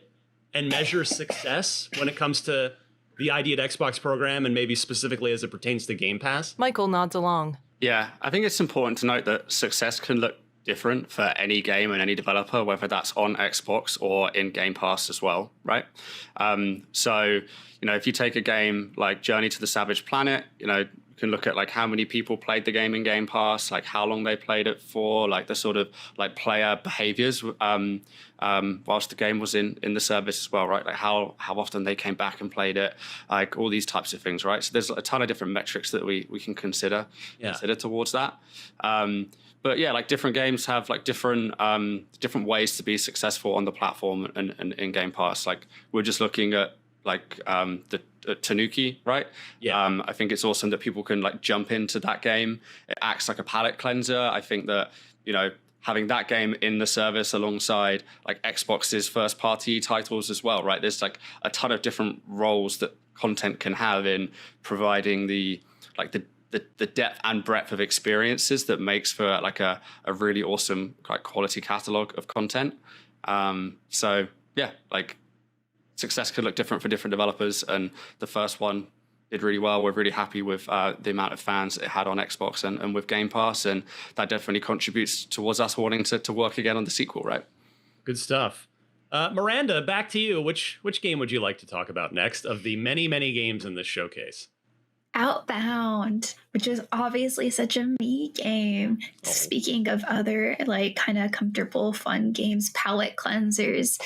and measure success when it comes to the ID at Xbox program, and maybe specifically as it pertains to Game Pass? Michael nods along. Yeah, I think it's important to note that success can look different for any game and any developer, whether that's on Xbox or in Game Pass as well, right? So, if you take a game like Journey to the Savage Planet, you can look at like how many people played the game in Game Pass, like how long they played it for, like the sort of like player behaviors whilst the game was in the service as well, right? Like how often they came back and played it, like all these types of things, right? So there's a ton of different metrics that we can consider towards that. But yeah, like different games have like different ways to be successful on the platform and in Game Pass. Like we're just looking at like the Tanuki, right? Yeah. I think it's awesome that people can like jump into that game. It acts like a palate cleanser. I think that, having that game in the service alongside like Xbox's first party titles as well, right? There's like a ton of different roles that content can have in providing the depth and breadth of experiences that makes for like a really awesome like quality catalog of content. So yeah, like success could look different for different developers, and the first one did really well. We're really happy with the amount of fans it had on Xbox and with Game Pass, and that definitely contributes towards us wanting to work again on the sequel, right? Good stuff. Miranda, back to you. Which game would you like to talk about next of the many, many games in this showcase? Outbound, which is obviously such a me game. Oh. Speaking of other like kind of comfortable, fun games, palate cleansers,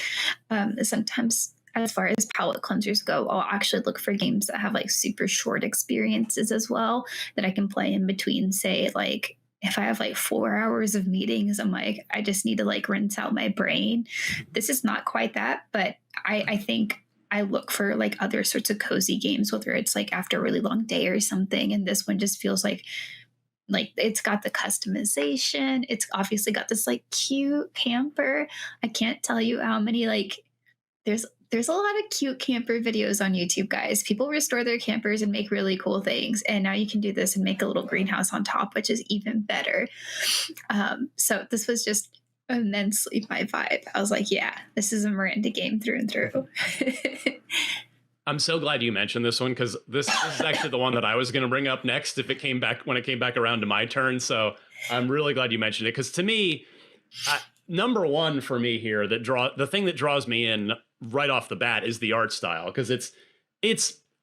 sometimes as far as palate cleansers go, I'll actually look for games that have like super short experiences as well that I can play in between. Say like if I have like 4 hours of meetings, I'm like, I just need to like rinse out my brain. This is not quite that, but I think I look for like other sorts of cozy games, whether it's like after a really long day or something. And this one just feels like it's got the customization. It's obviously got this like cute camper. I can't tell you how many like there's a lot of cute camper videos on YouTube, guys. People restore their campers and make really cool things. And now you can do this and make a little greenhouse on top, which is even better. So this was just immensely my vibe. I was like, yeah, this is a Miranda game through and through. I'm so glad you mentioned this one, because this is actually the one that I was going to bring up next when it came back around to my turn. So I'm really glad you mentioned it, because to me, number one for me here, the thing that draws me in right off the bat is the art style, because it's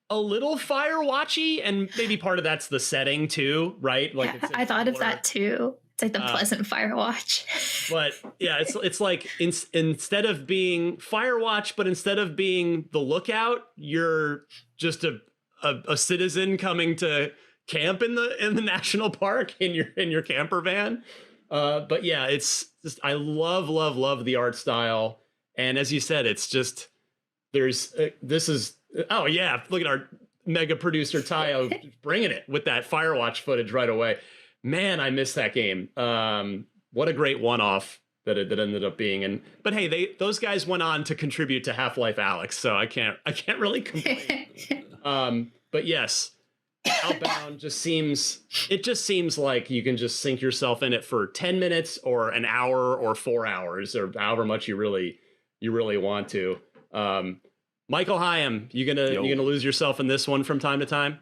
a little Firewatchy, and maybe part of that's the setting too, right? Like yeah, I thought of that too. It's like the pleasant Firewatch. But yeah, it's like instead of being Firewatch, but instead of being the lookout, you're just a citizen coming to camp in the national park in your camper van. But yeah, it's just, I love the art style. And as you said, it's just, oh yeah, look at our mega producer Tayo bringing it with that Firewatch footage right away. Man, I miss that game. What a great one-off that ended up being. But hey, those guys went on to contribute to Half-Life Alyx, so I can't really complain. But yes, Outbound just seems like you can just sink yourself in it for 10 minutes or an hour or 4 hours or however much you really want to. Michael Hyam, you gonna lose yourself in this one from time to time?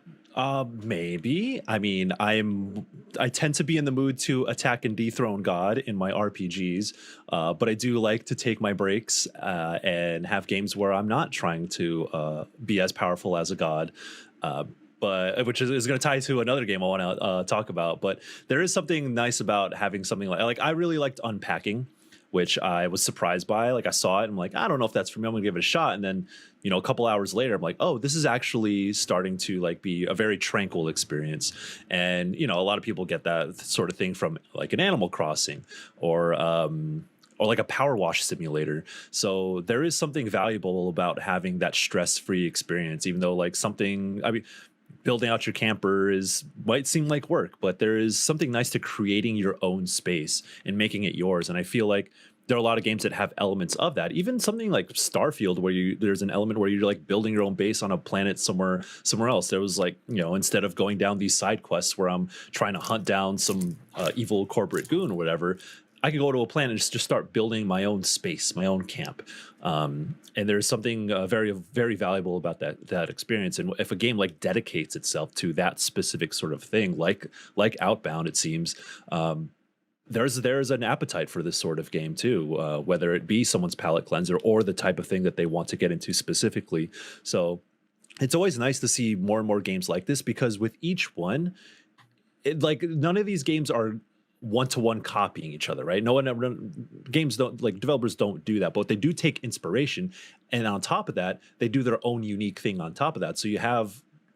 Maybe. I mean, I tend to be in the mood to attack and dethrone God in my RPGs, but I do like to take my breaks and have games where I'm not trying to be as powerful as a god. But which is going to tie to another game I want to talk about. But there is something nice about having something like I really liked Unpacking, which I was surprised by. Like I saw it and I'm like, I don't know if that's for me. I'm gonna give it a shot. And then, a couple hours later, I'm like, oh, this is actually starting to like be a very tranquil experience. And, a lot of people get that sort of thing from like an Animal Crossing or like a power wash simulator. So there is something valuable about having that stress-free experience, even though building out your camper might seem like work, but there is something nice to creating your own space and making it yours. And I feel like there are a lot of games that have elements of that. Even something like Starfield, where there's an element where you're like building your own base on a planet somewhere else. There was like, instead of going down these side quests where I'm trying to hunt down some evil corporate goon or whatever, I can go to a planet and just start building my own space, my own camp. And there's something very, very valuable about that experience. And if a game like dedicates itself to that specific sort of thing, like Outbound, it seems, there's an appetite for this sort of game too, whether it be someone's palate cleanser or the type of thing that they want to get into specifically. So it's always nice to see more and more games like this, because with each one, none of these games are one-to-one copying each other, right? Developers don't do that, but they do take inspiration, and on top of that, they do their own unique thing on top of that. So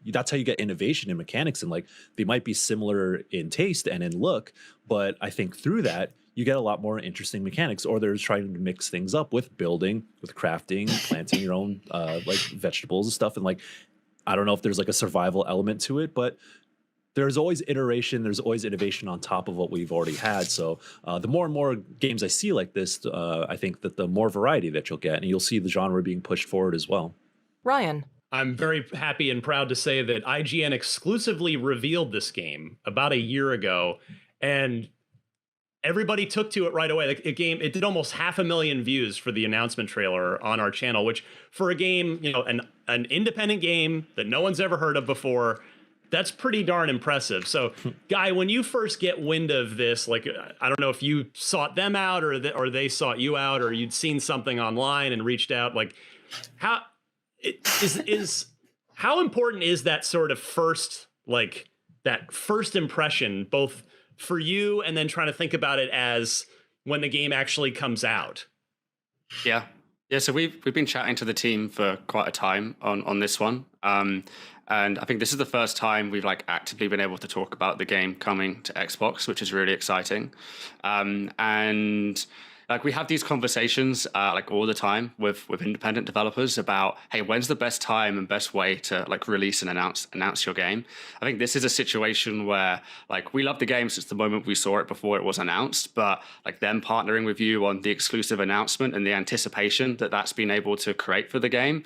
that's how you get innovation in mechanics, and they might be similar in taste and in look, but I think through that you get a lot more interesting mechanics. Or they're trying to mix things up with building, with crafting, planting your own vegetables and stuff, and I don't know if there's a survival element to it, but there's always iteration, there's always innovation on top of what we've already had. So the more and more games I see like this, I think that the more variety that you'll get, and you'll see the genre being pushed forward as well. Ryan. I'm very happy and proud to say that IGN exclusively revealed this game about a year ago, and everybody took to it right away. It did almost 500,000 views for the announcement trailer on our channel, which for a game, an independent game that no one's ever heard of before, that's pretty darn impressive. So, Guy, when you first get wind of this, I don't know if you sought them out or they sought you out, or you'd seen something online and reached out. How important is that sort of first impression, both for you and then trying to think about it as when the game actually comes out? Yeah. So we've been chatting to the team for quite a time on this one. And I think this is the first time we've actively been able to talk about the game coming to Xbox, which is really exciting. And we have these conversations all the time with independent developers about, hey, when's the best time and best way to release and announce your game? I think this is a situation where we love the game since the moment we saw it before it was announced, but them partnering with you on the exclusive announcement and the anticipation that's been able to create for the game,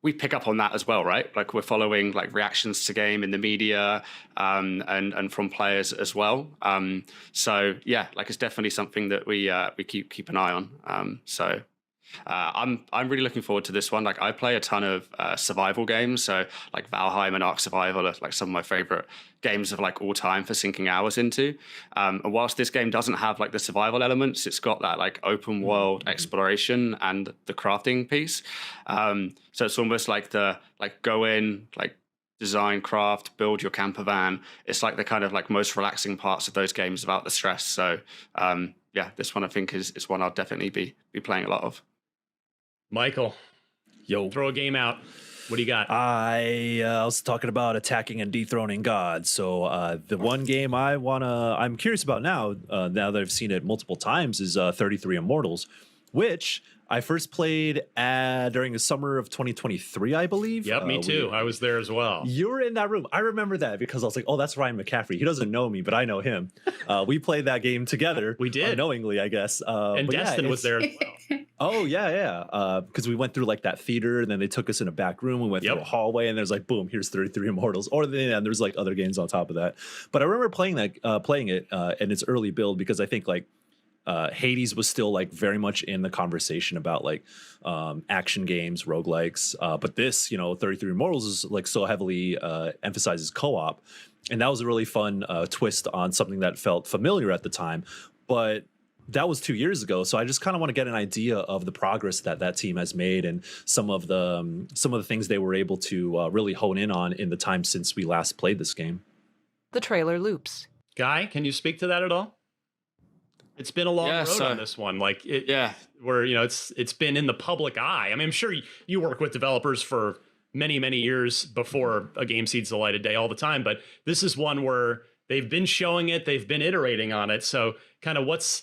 we pick up on that as well, right? We're following reactions to game in the media and from players as well. So yeah, it's definitely something that we keep an eye on. I'm really looking forward to this one. I play a ton of survival games, so Valheim and Ark Survival are some of my favorite games of all time for sinking hours into. And whilst this game doesn't have the survival elements, it's got that open world exploration and the crafting piece. So it's almost the go in, design, craft, build your camper van. It's the kind of most relaxing parts of those games without the stress. So yeah, this one I think is one I'll definitely be playing a lot of. Michael, throw a game out. What do you got? I was talking about attacking and dethroning God. So the one game I'm curious about now that I've seen it multiple times, is 33 Immortals, which I first played during the summer of 2023, I believe. Yep, me too. I was there as well. You were in that room. I remember that because I was like, oh, that's Ryan McCaffrey. He doesn't know me, but I know him. We played that game together. We did. Unknowingly, I guess. And Destin was there as well. Oh, yeah. Because we went through like that theater, and then they took us in a back room. We went through a hallway, and there's like, boom, here's 33 Immortals. Or then there's like other games on top of that. But I remember playing it in its early build because I think like Hades was still like very much in the conversation about like action games, roguelikes. But this, 33 Immortals is like so heavily emphasizes co-op. And that was a really fun twist on something that felt familiar at the time. But that was 2 years ago. So I just kind of want to get an idea of the progress that team has made and some of the things they were able to really hone in on in the time since we last played this game. The trailer loops. Guy, can you speak to that at all? It's been a long road on this one. Like where it's been in the public eye. I mean, I'm sure you work with developers for many, many years before a game sees the light of day all the time, but this is one where they've been showing it, they've been iterating on it. So kind of what's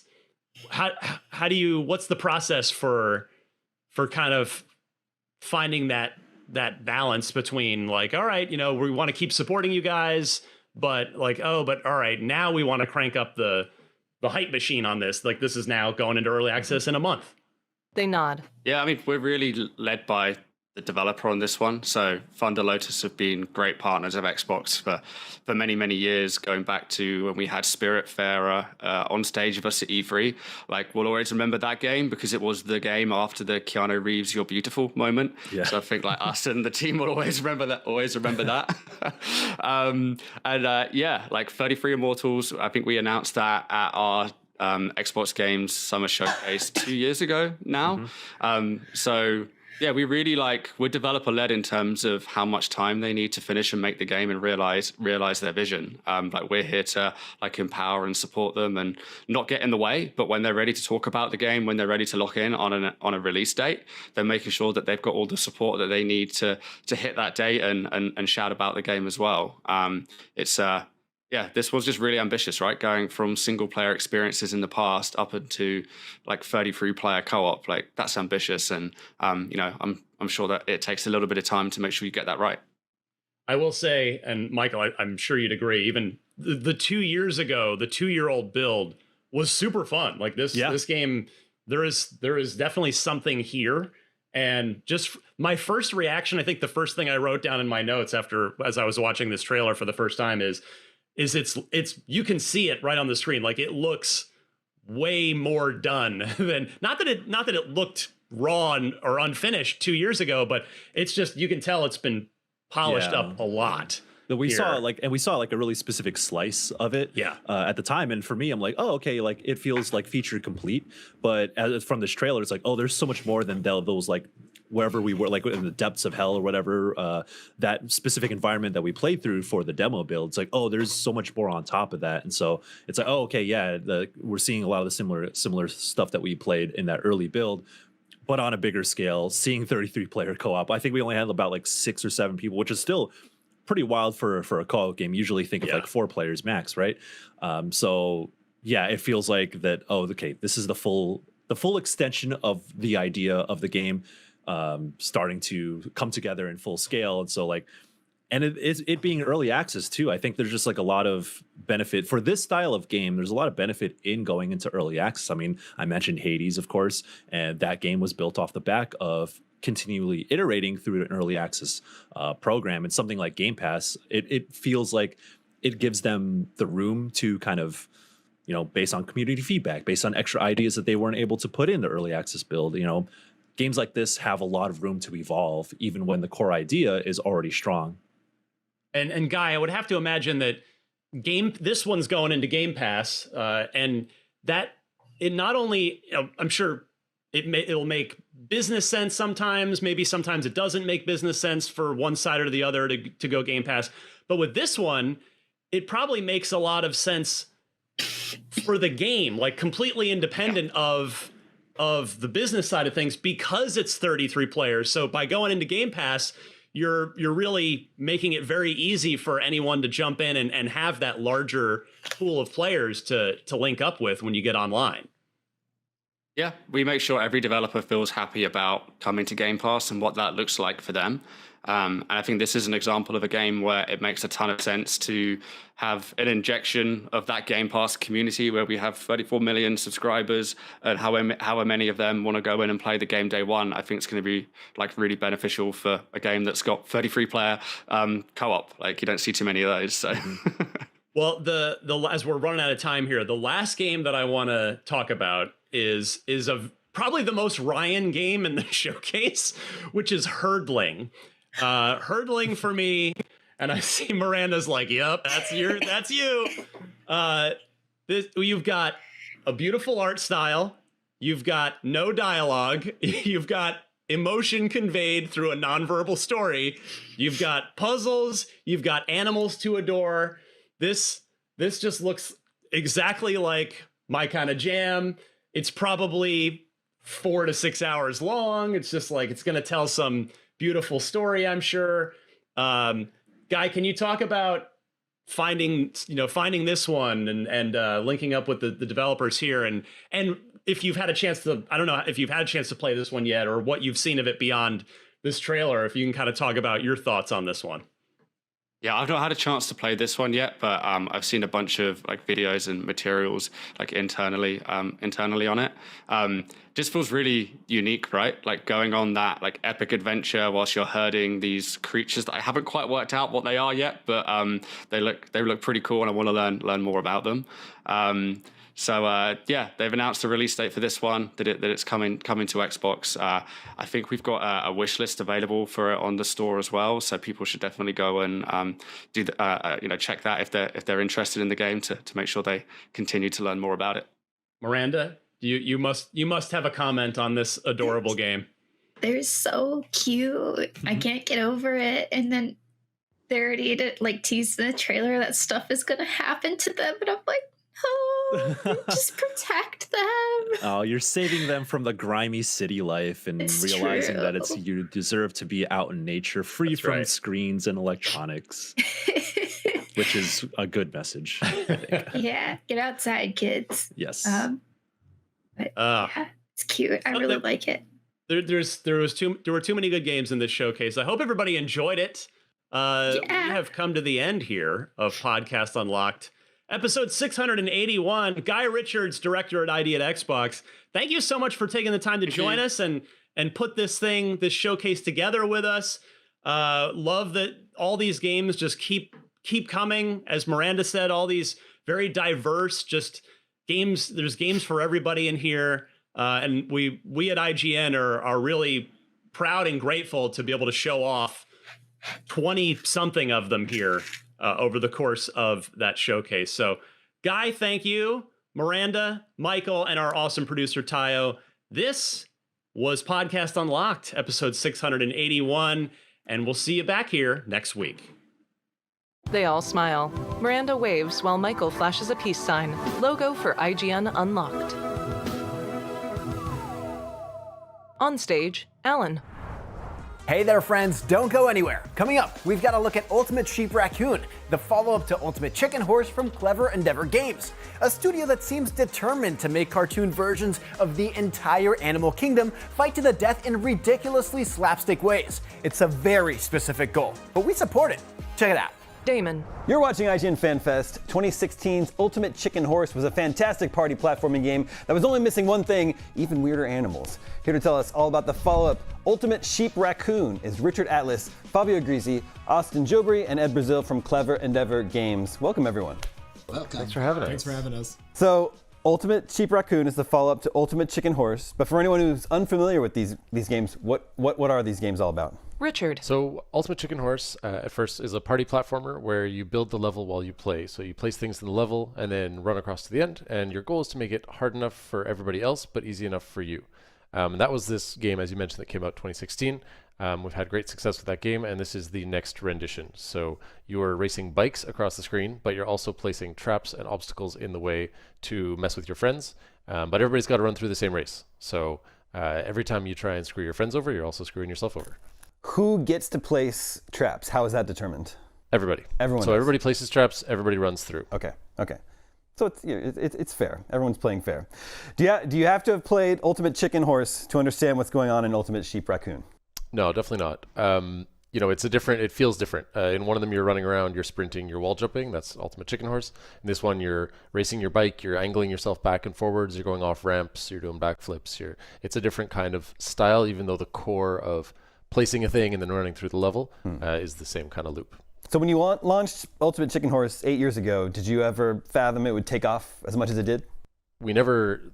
the process for kind of finding that balance between like, all right, we want to keep supporting you guys, but like, all right, now we want to crank up the hype machine on this. Like this is now going into early access in a month. They nod. Yeah, I mean, we're really led by the developer on this one. So Thunder Lotus have been great partners of Xbox for many, many years, going back to when we had Spiritfarer on stage with us at E3. Like, we'll always remember that game because it was the game after the Keanu Reeves "You're Beautiful" moment. Yeah. So I think like us and the team will always remember that. Like 33 Immortals, I think we announced that at our Xbox Games Summer Showcase 2 years ago now. So yeah, we really we're developer led in terms of how much time they need to finish and make the game and realize their vision. We're here to empower and support them and not get in the way. But when they're ready to talk about the game, when they're ready to lock in on a release date, they're making sure that they've got all the support that they need to hit that date and shout about the game as well. This was just really ambitious, right? Going from single player experiences in the past up into 33 player co-op, that's ambitious. And, I'm sure that it takes a little bit of time to make sure you get that right. I will say, and Michael, I'm sure you'd agree, even the 2 years ago, the 2-year-old build was super fun. Like this game, there is definitely something here. And just my first reaction, I think the first thing I wrote down in my notes as I was watching this trailer for the first time is it's you can see it right on the screen. Like it looks way more done than not that it looked raw or unfinished 2 years ago, but it's just, you can tell it's been polished up a lot. We saw a really specific slice of it at the time. And for me, I'm like, oh, okay, it feels like feature complete. But from this trailer, it's like, oh, there's so much more than those wherever we were, in the depths of hell or whatever, that specific environment that we played through for the demo build. It's like, oh, there's so much more on top of that. And so it's like, oh, okay, yeah, we're seeing a lot of the similar stuff that we played in that early build, but on a bigger scale, seeing 33 player co-op. I think we only had about 6 or 7 people, which is still pretty wild for a co-op game. Usually think of 4 players max, right? So yeah, it feels like that, oh, okay, this is the full extension of the idea of the game starting to come together in full scale. And so and it being early access too, I think there's just a lot of benefit for this style of game. There's a lot of benefit in going into early access. I mean, I mentioned Hades, of course, and that game was built off the back of continually iterating through an early access program. And something like Game Pass, it feels like it gives them the room to kind of, based on community feedback, based on extra ideas that they weren't able to put in the early access build, games like this have a lot of room to evolve, even when the core idea is already strong. And Guy, I would have to imagine that this one's going into Game Pass, and that it not only, I'm sure it'll make business sense sometimes, maybe sometimes it doesn't make business sense for one side or the other to go Game Pass. But with this one, it probably makes a lot of sense for the game, completely independent of the business side of things, because it's 33 players. So by going into Game Pass, you're really making it very easy for anyone to jump in and have that larger pool of players to link up with when you get online. Yeah, we make sure every developer feels happy about coming to Game Pass and what that looks like for them. And I think this is an example of a game where it makes a ton of sense to have an injection of that Game Pass community where we have 34 million subscribers, and however many of them want to go in and play the game day one. I think it's going to be like really beneficial for a game that's got 33 player co-op. Like you don't see too many of those. So. Well, the as we're running out of time here, the last game that I want to talk about is probably the most Ryan game in the showcase, which is Herdling. Herdling for me, and I see Miranda's like, "Yep, that's you." You've got a beautiful art style, you've got no dialogue, you've got emotion conveyed through a nonverbal story, you've got puzzles, you've got animals to adore. This just looks exactly like my kind of jam. It's probably 4 to 6 hours long. It's just like, it's going to tell some beautiful story, I'm sure. Guy, can you talk about finding this one and linking up with the developers here, and if you've had a chance to, I don't know if you've had a chance to play this one yet, or what you've seen of it beyond this trailer, if you can kind of talk about your thoughts on this one. Yeah, I've not had a chance to play this one yet, but I've seen a bunch of like videos and materials like internally on it. Just feels really unique, right? Like going on that like epic adventure whilst you're herding these creatures that I haven't quite worked out what they are yet, but they look pretty cool, and I want to learn more about them. So yeah, they've announced the release date for this one, that it's coming to Xbox. I think we've got a wish list available for it on the store as well, so people should definitely go and check that if they're interested in the game to make sure they continue to learn more about it. Miranda, you must have a comment on this adorable game. They're so cute. I can't get over it. And then they already teased in the trailer that stuff is gonna happen to them, and I'm like, oh, just protect them. Oh, you're saving them from the grimy city life and realizing that you deserve to be out in nature, free from screens and electronics, which is a good message, I think. Yeah, get outside, kids. Yes. Yeah, it's cute. I really like it. There were too many good games in this showcase. I hope everybody enjoyed it. We have come to the end here of Podcast Unlocked. Episode 681, Guy Richards, director at ID at Xbox. Thank you so much for taking the time to join us and put this showcase together with us. Love that all these games just keep coming. As Miranda said, all these very diverse games. There's games for everybody in here. And we at IGN are really proud and grateful to be able to show off 20 something of them here over the course of that showcase. So, Guy, thank you. Miranda, Michael, and our awesome producer, Tayo. This was Podcast Unlocked, episode 681, and we'll see you back here next week. They all smile. Miranda waves while Michael flashes a peace sign, logo for IGN Unlocked. On stage, Alan. Hey there, friends, don't go anywhere. Coming up, we've got a look at Ultimate Sheep Raccoon, the follow-up to Ultimate Chicken Horse from Clever Endeavor Games, a studio that seems determined to make cartoon versions of the entire animal kingdom fight to the death in ridiculously slapstick ways. It's a very specific goal, but we support it. Check it out. Damon. You're watching IGN Fan Fest. 2016's Ultimate Chicken Horse was a fantastic party platforming game that was only missing one thing, even weirder animals. Here to tell us all about the follow-up, Ultimate Sheep Raccoon, is Richard Atlas, Fabio Grisi, Austin Jobry, and Ed Brazil from Clever Endeavor Games. Welcome, everyone. Welcome. Thanks for having us. Thanks for having us. So, Ultimate Sheep Raccoon is the follow-up to Ultimate Chicken Horse, but for anyone who's unfamiliar with these games, what are these games all about? Richard. So Ultimate Chicken Horse at first is a party platformer where you build the level while you play. So you place things in the level and then run across to the end, and your goal is to make it hard enough for everybody else but easy enough for you. And that was this game, as you mentioned, that came out 2016. We've had great success with that game, and this is the next rendition. So you are racing bikes across the screen, but you're also placing traps and obstacles in the way to mess with your friends. But everybody's got to run through the same race. So every time you try and screw your friends over, you're also screwing yourself over. Who gets to place traps? How is that determined? Everybody. Everyone. So does. everybody places traps, everybody runs through. Okay. So So it's fair. Everyone's playing fair. Do you have to have played Ultimate Chicken Horse to understand what's going on in Ultimate Sheep Raccoon? No, definitely not. It feels different. In one of them, you're running around, you're sprinting, you're wall jumping. That's Ultimate Chicken Horse. In this one, you're racing your bike, you're angling yourself back and forwards, you're going off ramps, you're doing backflips. It's a different kind of style, even though the core of placing a thing and then running through the level is the same kind of loop. So when you launched Ultimate Chicken Horse 8 years ago, did you ever fathom it would take off as much as it did? We never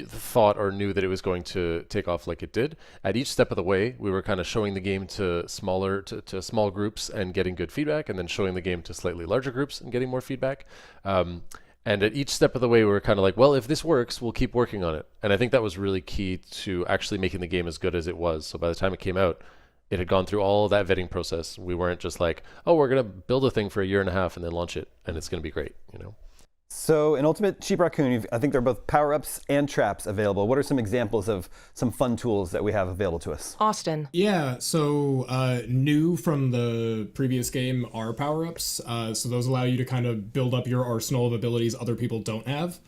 thought or knew that it was going to take off like it did. At each step of the way, we were kind of showing the game to small groups and getting good feedback, and then showing the game to slightly larger groups and getting more feedback. And at each step of the way, we were kind of like, well, if this works, we'll keep working on it. And I think that was really key to actually making the game as good as it was. So by the time it came out, it had gone through all that vetting process. We weren't just like, oh, we're going to build a thing for a year and a half and then launch it, and it's going to be great, So in Ultimate Sheep Raccoon, I think there are both power-ups and traps available. What are some examples of some fun tools that we have available to us? Austin. Yeah, so new from the previous game are power-ups. So those allow you to kind of build up your arsenal of abilities other people don't have.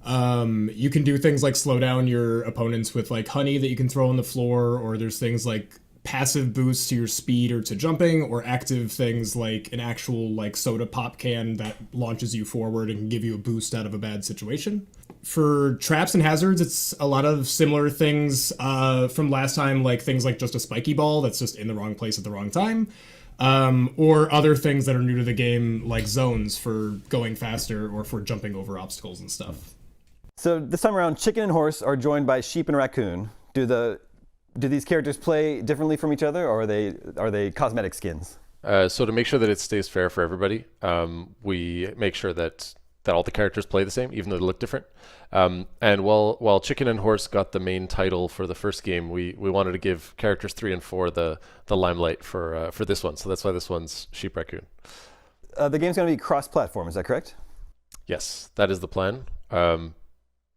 You can do things like slow down your opponents with like honey that you can throw on the floor, or there's things like passive boosts to your speed or to jumping, or active things like an actual like soda pop can that launches you forward and can give you a boost out of a bad situation. For traps and hazards, it's a lot of similar things from last time, like things like just a spiky ball that's just in the wrong place at the wrong time, or other things that are new to the game, like zones for going faster or for jumping over obstacles and stuff. So this time around, Chicken and Horse are joined by Sheep and Raccoon. Do these characters play differently from each other, or are they cosmetic skins? So to make sure that it stays fair for everybody, we make sure that all the characters play the same, even though they look different. And while Chicken and Horse got the main title for the first game, we wanted to give characters 3 and 4 the limelight for this one. So that's why this one's Sheep Raccoon. The game's going to be cross-platform, is that correct? Yes, that is the plan.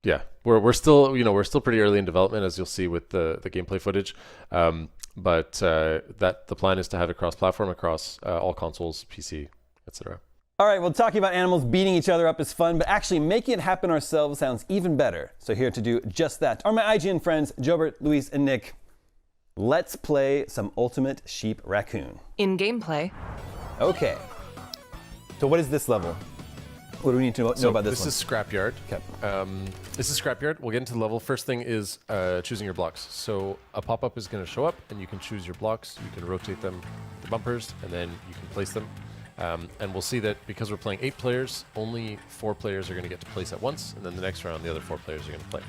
Yeah, we're still pretty early in development, as you'll see with the gameplay footage. But the plan is to have it cross-platform across all consoles, PC, etc. All right, well, talking about animals beating each other up is fun, but actually making it happen ourselves sounds even better. So here to do just that are my IGN friends, Jobert, Luis, and Nick. Let's play some Ultimate Sheep Raccoon. In gameplay. Okay. So what is this level? What do we need to know about this one? This is Scrapyard. Okay. This is Scrapyard. We'll get into the level. First thing is choosing your blocks. So a pop-up is going to show up, and you can choose your blocks. You can rotate them, the bumpers, and then you can place them. And we'll see that because we're playing 8 players, only 4 players are going to get to place at once, and then the next round, the other 4 players are going to play.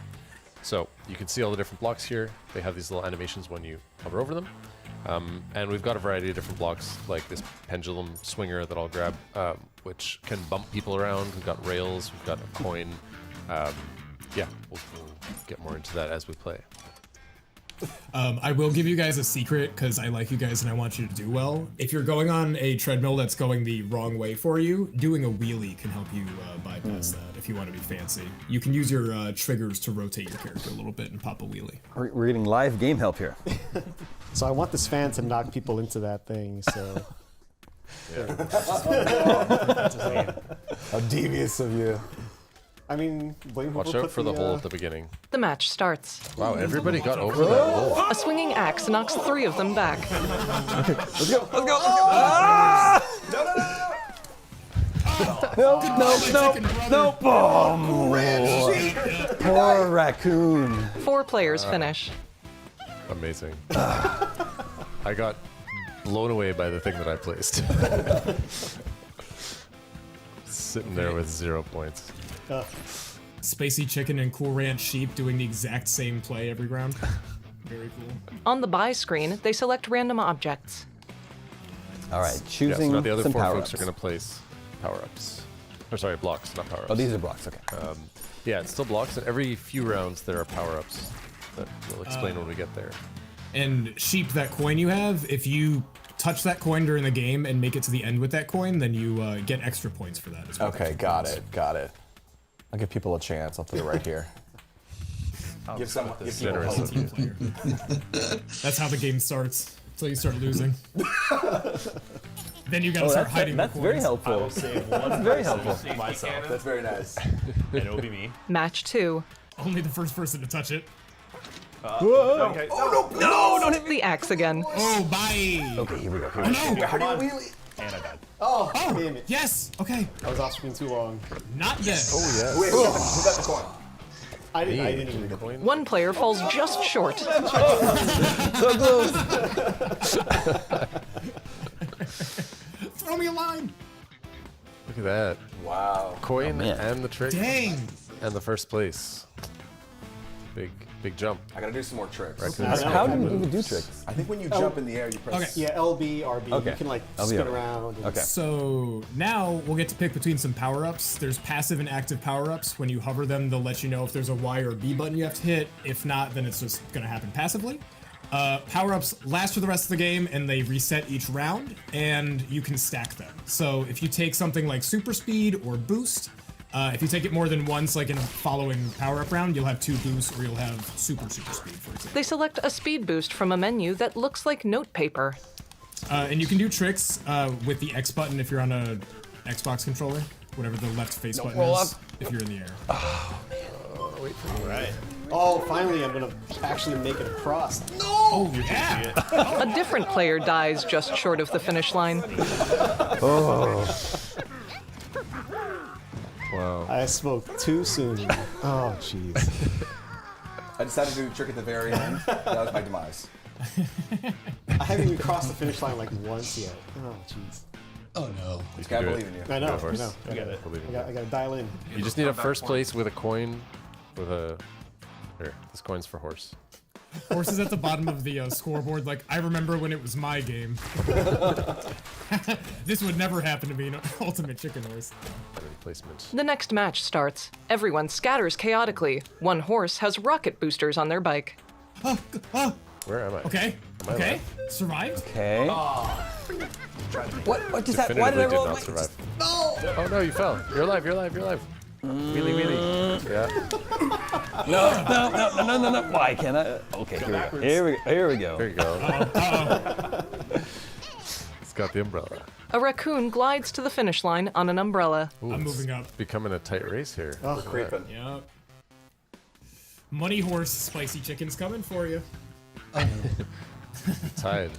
So you can see all the different blocks here. They have these little animations when you hover over them. And we've got a variety of different blocks, like this pendulum swinger that I'll grab, which can bump people around. We've got rails, we've got a coin. Yeah, we'll get more into that as we play. I will give you guys a secret because I like you guys and I want you to do well. If you're going on a treadmill that's going the wrong way for you, doing a wheelie can help you bypass that if you want to be fancy. You can use your triggers to rotate your character a little bit and pop a wheelie. We're getting live game help here. So I want this fan to knock people into that thing, so... How devious of you. I mean, watch out for the hole at the beginning. The match starts. Wow, everybody got over that hole. A swinging axe knocks 3 of them back. Okay, let's go, let's go. Ah! No. Boom. Poor Raccoon. 4 players finish. Amazing. I got blown away by the thing that I placed. Sitting there with 0 points. Spacey Chicken and Cool Ranch Sheep doing the exact same play every round. Very cool. On the buy screen, they select random objects. All right, choosing so now the other some 4 power-ups. folks are going to place power-ups. Or sorry, blocks, not power-ups. Oh, these are blocks, okay. Yeah, it's still blocks, and every few rounds there are power-ups that we'll explain when we get there. And Sheep, that coin you have, if you touch that coin during the game and make it to the end with that coin, then you get extra points for that as well. Okay, got it. I'll give people a chance. I'll put it right here. Give people a team player. That's how the game starts, until you start losing. Then you gotta start hiding. That's very helpful. I will save one That's very person helpful. to myself. That's very nice. And it will be me. Match 2. Only the first person to touch it. Okay. Oh no! No, don't hit the axe again. Oh, bye. Okay, here we go. Oh, no. How do you wheelie? And I died. Oh, damn it. Yes. Okay. I was off screen too long. Not dead. Oh yeah. Wait, who got the coin? I didn't even get the coin. One player falls just short. So close. Throw me a line. Look at that. Wow. Coin man. and the trick. Dang. And the first place. Big jump. I gotta do some more tricks. Raccoon. How do you even do tricks? I think when you jump in the air, you press. Okay. Yeah, LB, RB. Okay. You can like LB, spin RB. around. and- Okay. So now we'll get to pick between some power-ups. There's passive and active power-ups. When you hover them, they'll let you know if there's a Y or a B button you have to hit. If not, then it's just gonna happen passively. Power-ups last for the rest of the game, and they reset each round, and you can stack them. So if you take something like super speed or boost, if you take it more than once, like in a following power-up round, you'll have 2 boosts, or you'll have super speed, for example. They select a speed boost from a menu that looks like notepaper. And you can do tricks with the X button if you're on a Xbox controller, whatever the left face button roll is, up. if you're in the air. Wait for me. Right. Oh, finally, I'm gonna actually make it across. No! Oh, yeah! A different player dies just short of the finish line. Oh. Wow. I spoke too soon. Oh, jeez. I decided to do the trick at the very end. That was my demise. I haven't even crossed the finish line like once yet. Oh, jeez. Oh no. Just gotta do believe it. in you. I know. Go, horse. I know. You got it. Believe in I gotta dial in. You just need a first place with a coin, with a. Here, this coin's for horse. Horse is at the bottom of the scoreboard, like, I remember when it was my game. This would never happen to me in Ultimate Chicken Horse. Placement. The next match starts. Everyone scatters chaotically. One horse has rocket boosters on their bike. Where am I? Okay. Am I Okay. alive? Survived. Okay. What just happened? Definitively Why did I roll? did not survive. Oh no, you fell. You're alive. You're alive. You're alive. Wheelie wheelie. Yeah. No. Why can't I? Okay, here we go. There you go. It's got the umbrella. A raccoon glides to the finish line on an umbrella. Ooh, I'm it's moving up. Becoming a tight race here. Oh, Look at creeping. Yep. Money Horse Spicy Chicken's coming for you. that. Tied.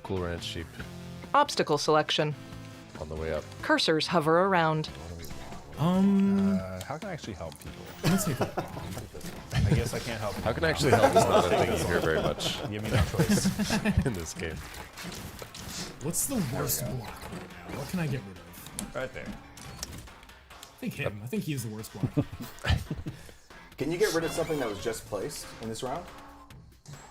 Cool Ranch sheep Obstacle selection. on the way up. Cursors hover around. How can I actually help people? I guess I can't help. How can I actually help? Is not a thing you hear very much Give me no choice. in this game. What's the worst block right now? What can I get rid of? Right there. I think him. I think he is the worst block. Can you get rid of something that was just placed in this round?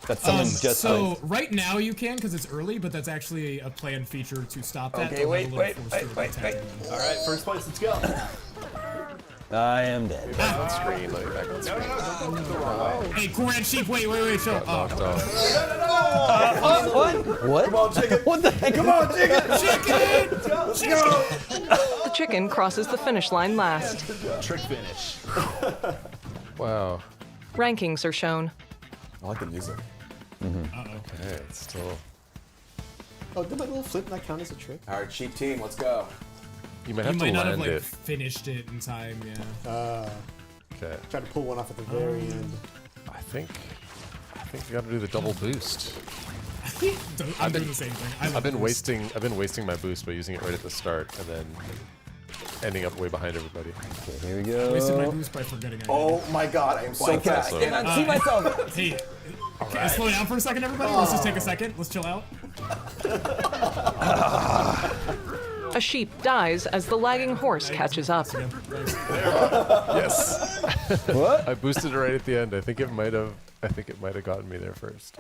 That's someone just So placed. right now you can because it's early, but that's actually a planned feature to stop that. Okay, They'll wait. have a little force to attack them. All right, first place. Let's go. I am dead. Back on screen. Let me back on screen. Hey, Koran Sheep, wait, show. Got knocked off. What? Come on, chicken. What the heck? Come on, chicken. Chicken! The chicken crosses the finish line last. Trick finish. Wow. Rankings are shown. I like the music. Okay, it's still. Oh, did my little flip not count as a trick? All right, cheap team, let's go. You might You have to might not have land like it. finished it in time, yeah. Okay. Try to pull one off at the very end. I think you got to do the double boost. I'm doing the same thing. I've been wasting my boost by using it right at the start and then ending up way behind everybody. Okay, here we go. Wasted my boost by forgetting I Oh my god, I am so fast. I cannot see myself. Hey, okay, slow down for a second, everybody. Let's just take a second. Let's chill out. A sheep dies as the lagging horse catches up. Yes. What? I boosted it right at the end. I think it might have gotten me there first.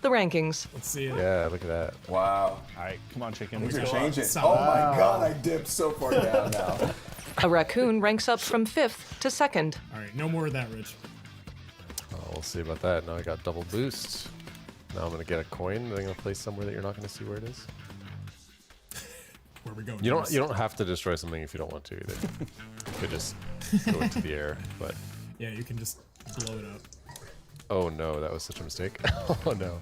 The rankings. Let's see it. Yeah, look at that. Wow. All right, come on, chicken. Things Let's are go up. changing. Stop. Oh my god, I dipped so far down now. A raccoon ranks up from 5th to 2nd. All right, no more of that, Rich. Oh, we'll see about that. Now I got double boost. Now I'm gonna get a coin that I'm gonna place somewhere that you're not gonna see where it is. Where we going? You don't have to destroy something if you don't want to either. You could just go into the air, but Yeah, you can just blow it up. oh no, that was such a mistake. Oh no.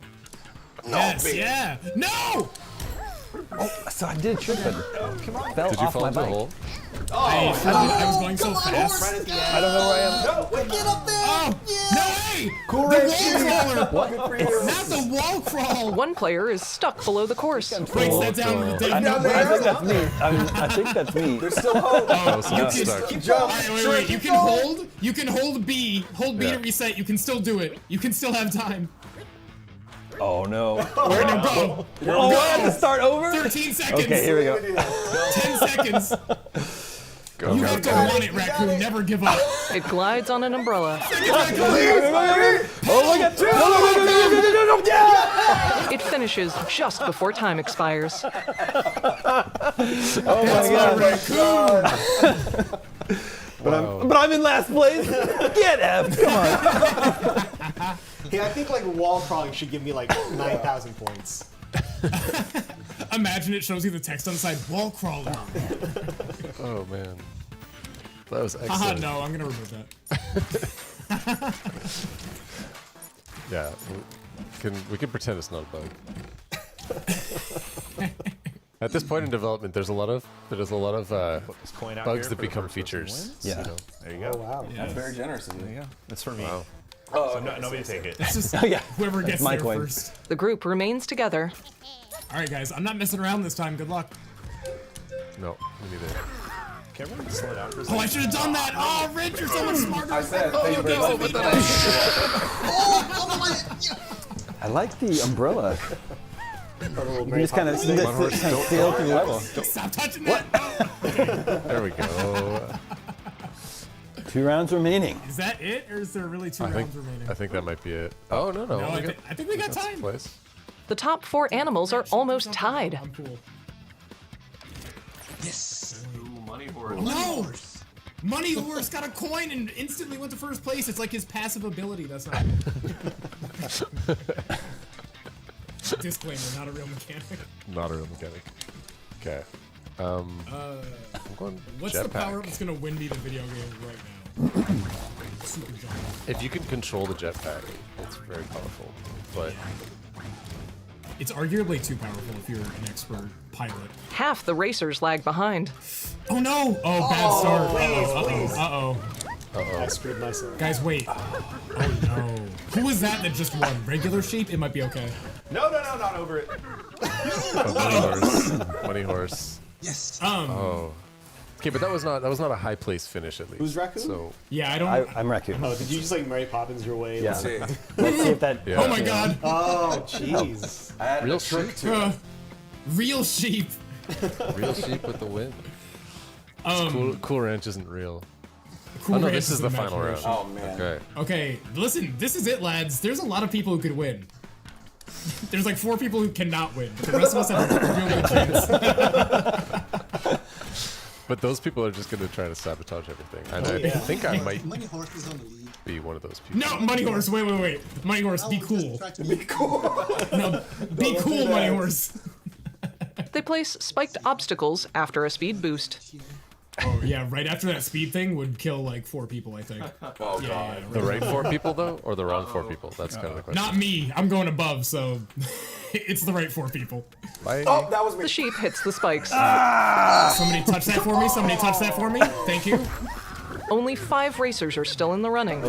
Yes, yeah. No! Oh, so I did trip it. Fell Did you off fall my into a bike. hole? I was going so fast. I don't know where I am. No, wait, get up there! Oh, no way! Cool The race. wall crawler! Not the wall crawl! One player is stuck below the course. Breaks that down to the day. I think that's me. I think that's me. There's still hope. Oh, so it's stuck. Keep going. Wait. You can hold. You can hold B. Hold B to reset. You can still do it. You can still have time. Oh no. Where to go? Oh, I have to start over? 13 seconds. Okay, here we go. 10 seconds. Go, You go, have to go. run it, Raccoon. Never give up. It glides on an umbrella. Oh my god. No, yeah! It finishes just before time expires. Oh my god. But I'm in last place. Get F. Come on. Yeah, I think like wall crawling should give me like 9,000 points. Imagine it shows you the text on the side. Wall crawling. Oh man, that was Haha, excellent. no, I'm gonna remove that. Yeah, we can pretend it's not a bug. At this point in development, there's a lot of coin out bugs here that for the become person who features. wins. You know? There you go. Oh wow. That's very generous of you. There you go. That's for me. Wow. Oh, so nobody take it. It's just Yeah. whoever gets my there coin. first. The group remains together. All right, guys, I'm not messing around this time. Good luck. No, me neither. Can everyone slow down for a Oh, second? I should have done that. Oh, Rich, you're so much smarter. I said, Oh, thank you very no, much. but I like the umbrella. You can just kind of Come on, horse, don't sail through the level. Stop touching that. There we go. 2 rounds remaining. Is that it, or is there really 2 rounds remaining? I think that might be it. Oh no, no. No, I think we got got time. place. The top 4 animals are almost tied. I'm cool. Yes. Money horse. No! Money Horse got a coin and instantly went to first place. It's like his passive ability. That's not. Disclaimer: not a real mechanic. Not a real mechanic. Okay. I'm going What's jetpack. the power up that's gonna win me the video game right now? Super jump. If you can control the jetpack, it's very powerful. But It's arguably too powerful if you're an expert pilot. Half the racers lag behind. Oh no! Oh, bad start. please. Uh-oh. I screwed myself. Guys, wait. Oh no. Who was that just won? Regular sheep? It might be okay. No, not over it. Money horse. Money horse. Yes. Oh. Okay, but that was not a high place finish at least. Who's Raccoon? So Yeah, I don't. I'm Raccoon. Oh, did you just like Mary Poppins your way? Yeah. Let's see. Let's see if that. Yeah. Oh my god. Oh, jeez. I added Real a trick sheep. to it. Real sheep. real sheep with the win. Cool Ranch isn't real. Cool Oh no, Ranch this is the match final round. ratio. Oh man. Okay. Okay, listen, this is it, lads. There's a lot of people who could win. There's like 4 people who cannot win. The rest of us have a real good chance. But those people are just going to try to sabotage everything. And I think I might Money Horse is on the lead. be one of those people. No, Money Horse, wait. Money Horse, be cool. Be cool. No, be cool, Money Horse. They place spiked obstacles after a speed boost. Oh yeah, right after that speed thing would kill like 4 people, I think. Oh Yeah, god. The right 4 people though, or the wrong 4 people? That's kind of the question. Not me. I'm going above, so it's the right 4 people. Bye. Oh, that was me. The sheep hits the spikes. Somebody touch that for me. Somebody touch that for me. Thank you. Only 5 racers are still in the running.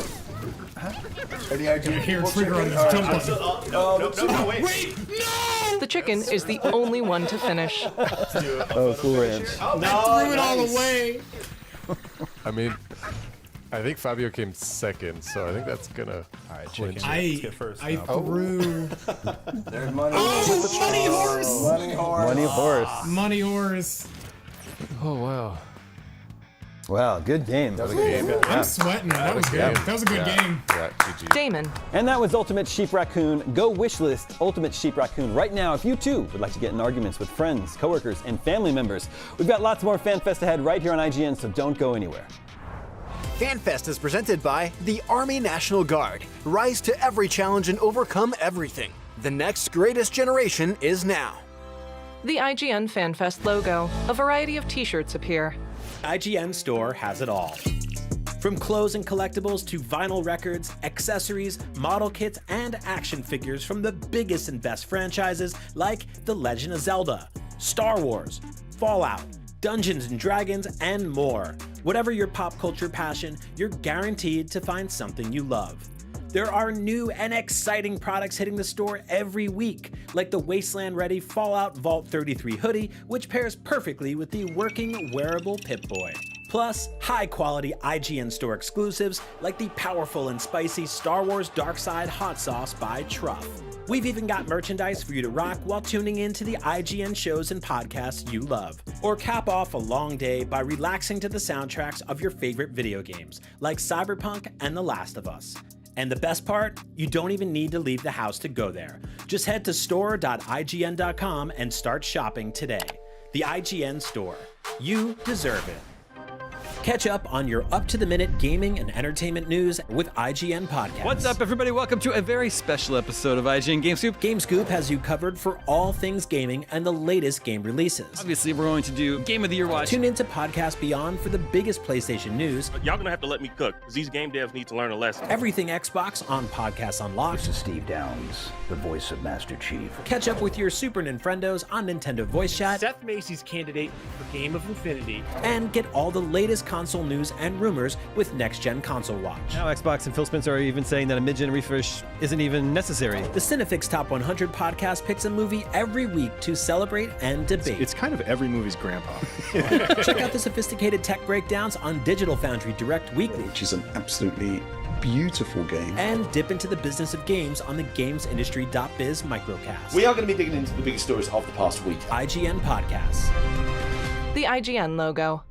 Any idea? Here, trigger on this jump button. No, wait. Wait, no! The chicken is the only one to finish. Oh, Cool Ranch. I threw it all away. I mean, I think Fabio came second, so I think that's gonna. All right, clinch chicken. it. Let's get first. I now. threw. There's money. Oh, Money Horse! Money horse. Money Horse. Money Horse. Oh wow. Wow, good game. That was a good game. I'm sweating. That was good. That was a good game. Yeah, GG. Damon, And that was Ultimate Sheep Raccoon. Go wishlist Ultimate Sheep Raccoon right now if you too would like to get in arguments with friends, coworkers, and family members. We've got lots more Fan Fest ahead right here on IGN, so don't go anywhere. FanFest is presented by the Army National Guard. Rise to every challenge and overcome everything. The next greatest generation is now. the IGN Fan Fest logo. A variety of t-shirts appear. IGN Store has it all. From clothes and collectibles to vinyl records, accessories, model kits, and action figures from the biggest and best franchises like The Legend of Zelda, Star Wars, Fallout, Dungeons and Dragons, and more. Whatever your pop culture passion, you're guaranteed to find something you love. There are new and exciting products hitting the store every week, like the Wasteland-ready Fallout Vault 33 hoodie, which pairs perfectly with the working wearable Pip-Boy. Plus, high-quality IGN store exclusives like the powerful and spicy Star Wars Darkside Hot Sauce by Truff. We've even got merchandise for you to rock while tuning in to the IGN shows and podcasts you love. Or cap off a long day by relaxing to the soundtracks of your favorite video games, like Cyberpunk and The Last of Us. And the best part? You don't even need to leave the house to go there. Just head to store.ign.com and start shopping today. The IGN Store. You deserve it. Catch up on your up-to-the-minute gaming and entertainment news with IGN Podcast. What's up, everybody? Welcome to a very special episode of IGN Game Scoop. Game Scoop has you covered for all things gaming and the latest game releases. Obviously, we're going to do Game of the Year Watch. Tune into Podcast Beyond for the biggest PlayStation news. Y'all gonna have to let me cook, because these game devs need to learn a lesson. Everything Xbox on Podcast Unlocked. This is Steve Downs, the voice of Master Chief. Catch up with your Super Nintendos on Nintendo Voice Chat. Seth Macy's candidate for Game of Infinity. And get all the latest console news and rumors with Next Gen Console Watch. Now Xbox and Phil Spencer are even saying that a mid-gen refresh isn't even necessary. The Cinefix Top 100 podcast picks a movie every week to celebrate and debate. It's kind of every movie's grandpa. Check out the sophisticated tech breakdowns on Digital Foundry Direct Weekly, which is an absolutely beautiful game. And dip into the business of games on the GamesIndustry.biz microcast. We are going to be digging into the biggest stories of the past week. IGN Podcasts. The IGN logo.